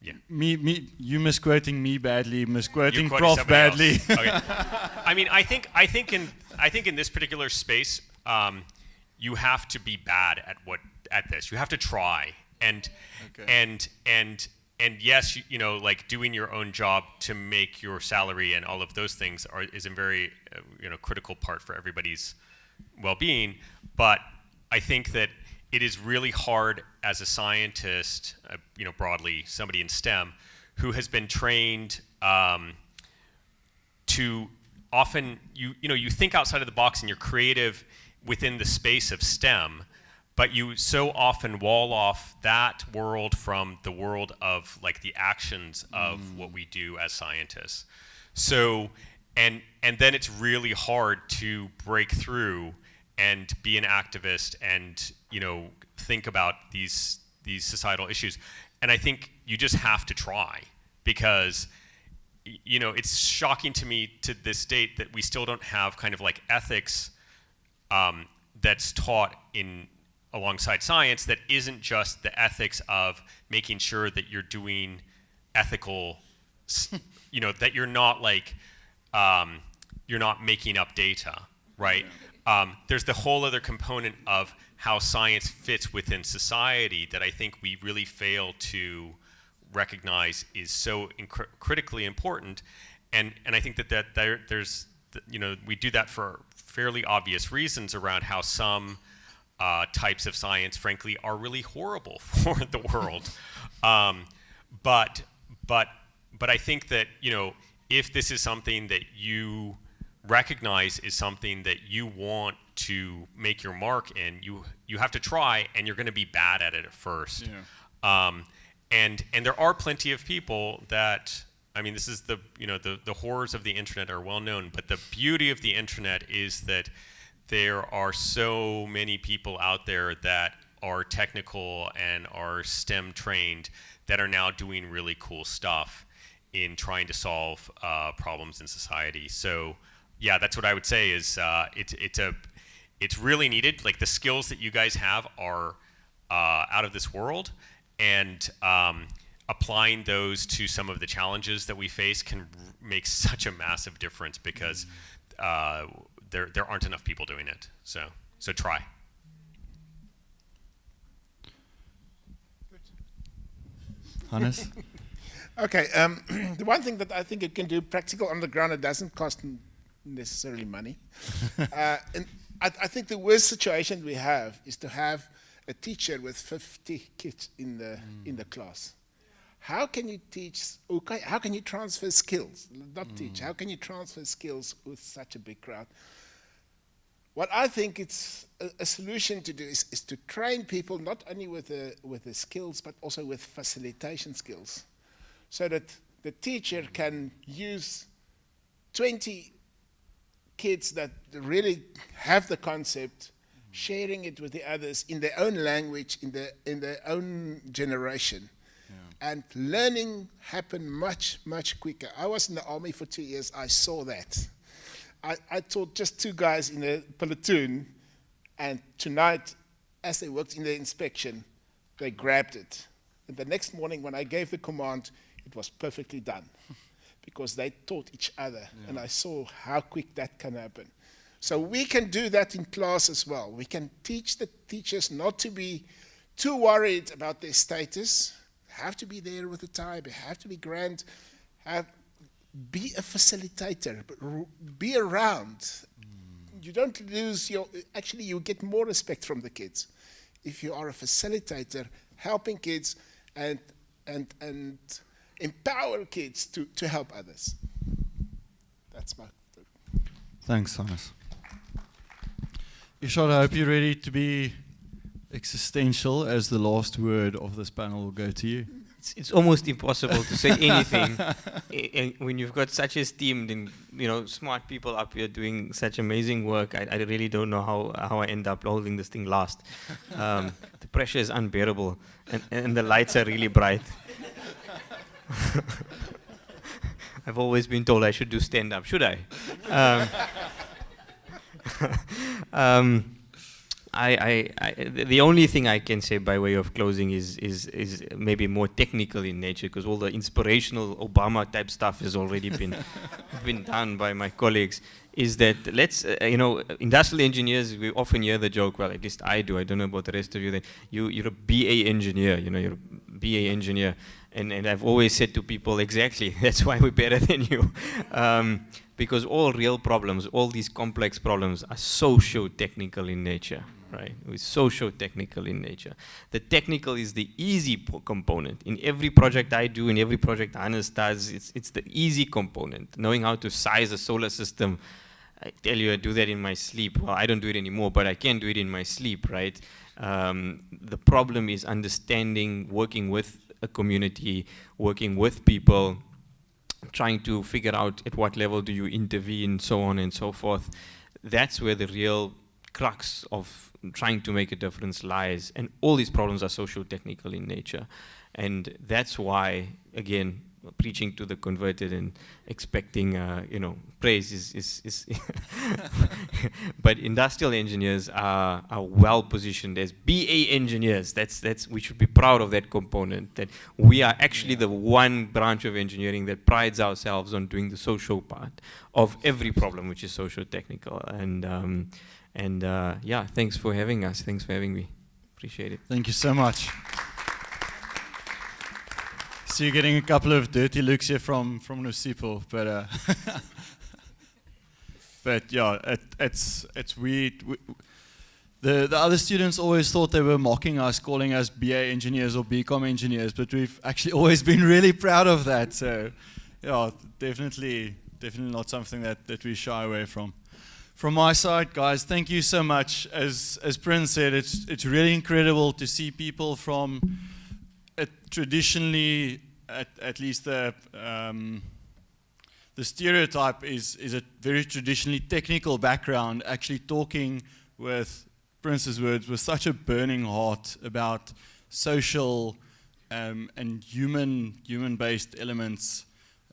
yeah. You misquoting me badly, misquoting You quoted Prof somebody badly. else. Okay. I mean, I think in this particular space, you have to be bad at this. You have to try, and yes, like doing your own job to make your salary and all of those things is a very critical part for everybody's well-being. But I think that it is really hard as a scientist, broadly, somebody in STEM, who has been trained to often, you think outside of the box and you're creative within the space of STEM, but you so often wall off that world from the world of like the actions of what we do as scientists. So, and then it's really hard to break through and be an activist and think about these societal issues. And I think you just have to try, because it's shocking to me to this date that we still don't have kind of like ethics that's taught alongside science that isn't just the ethics of making sure that you're doing ethical, that you're not like, you're not making up data, right? There's the whole other component of how science fits within society that I think we really fail to recognize is so critically important. And I think that there's, we do that for fairly obvious reasons around how some types of science, frankly, are really horrible for the world. But I think that, if this is something that you recognize is something that you want to make your mark in, you have to try, and you're going to be bad at it at first. Yeah. And there are plenty of people that, I mean, this is the horrors of the internet are well known, but the beauty of the internet is that there are so many people out there that are technical and are STEM trained that are now doing really cool stuff. in trying to solve problems in society. So yeah, that's what I would say is it's really needed. Like the skills that you guys have are out of this world, and applying those to some of the challenges that we face can make such a massive difference, because there aren't enough people doing it. So try. Hannes? Okay, the one thing that I think you can do practical on the ground, it doesn't cost necessarily money. And I think the worst situation we have is to have a teacher with 50 kids in the class. How can you teach, okay, how can you transfer skills? Not teach, how can you transfer skills with such a big crowd? What I think it's a solution to do is to train people not only with the skills, but also with facilitation skills, so that the teacher can use 20 kids that really have the concept, sharing it with the others in their own language, in their own generation. And learning happened much, much quicker. I was in the army for 2 years. I saw that. I taught just 2 guys in a platoon, and tonight, as they worked in the inspection, they grabbed it. And the next morning, when I gave the command, it was perfectly done, because they taught each other, and I saw how quick that can happen. So we can do that in class as well. We can teach the teachers not to be too worried about their status. Have to be there with the tie, have to be grand, be a facilitator, but be around. You don't lose actually you get more respect from the kids if you are a facilitator, helping kids and empower kids to help others. That's my thought. Thanks, Hannes. Ishod, I hope you're ready to be existential, as the last word of this panel will go to you. It's almost impossible to say anything when you've got such esteemed and smart people up here doing such amazing work. I really don't know how I end up holding this thing last. The pressure is unbearable, and the lights are really bright. I've always been told I should do stand-up. Should I? The only thing I can say by way of closing is maybe more technical in nature, because all the inspirational Obama type stuff has already been done by my colleagues. Is that let's industrial engineers, we often hear the joke, well, at least I do, I don't know about the rest of you, that you're a BA engineer, you're a BA engineer, and I've always said to people, exactly, that's why we're better than you. Because all real problems, all these complex problems are socio-technical in nature, right? It's socio-technical in nature. The technical is the easy component. In every project I do, in every project Hannes does, it's the easy component. Knowing how to size a solar system, I tell you, I do that in my sleep. Well, I don't do it anymore, but I can do it in my sleep, right? The problem is understanding, working with a community, working with people, trying to figure out at what level do you intervene, so on and so forth. That's where the real crux of trying to make a difference lies. And all these problems are socio-technical in nature. And that's why, again, preaching to the converted and expecting, praise is but industrial engineers are well positioned as BA engineers. We should be proud of that component, that we are actually the one branch of engineering that prides ourselves on doing the social part of every problem, which is socio-technical. And yeah, thanks for having us. Thanks for having me. Appreciate it. Thank you so much. So you're getting a couple of dirty looks here from Nosipho, but but yeah, it's weird. The other students always thought they were mocking us, calling us BA engineers or BCom engineers, but we've actually always been really proud of that. So yeah, definitely not something that we shy away from. From my side, guys, thank you so much. As Prince said, it's really incredible to see people from traditionally, at least the stereotype is a very traditionally technical background, actually talking with Prince's words with such a burning heart about social and human-based elements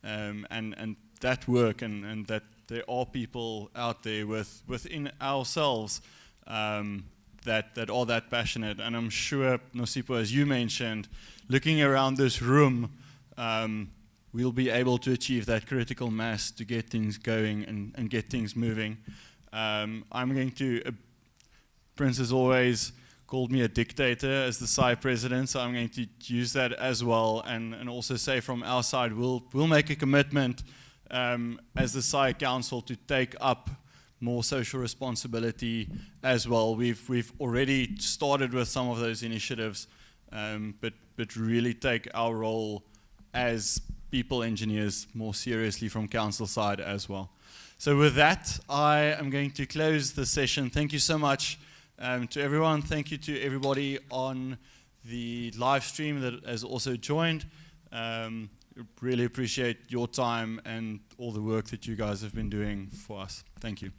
and that work, and that there are people out there within ourselves that are that passionate. And I'm sure, Nosipho, as you mentioned, looking around this room, we'll be able to achieve that critical mass to get things going and get things moving. I'm going to, Prince has always called me a dictator as the SAIIE president, so I'm going to use that as well, and also say from our side, we'll make a commitment as the SAIIE Council to take up more social responsibility as well. We've already started with some of those initiatives, but really take our role as people engineers more seriously from council side as well. So with that, I am going to close the session. Thank you so much to everyone. Thank you to everybody on the live stream that has also joined. Really appreciate your time and all the work that you guys have been doing for us. Thank you.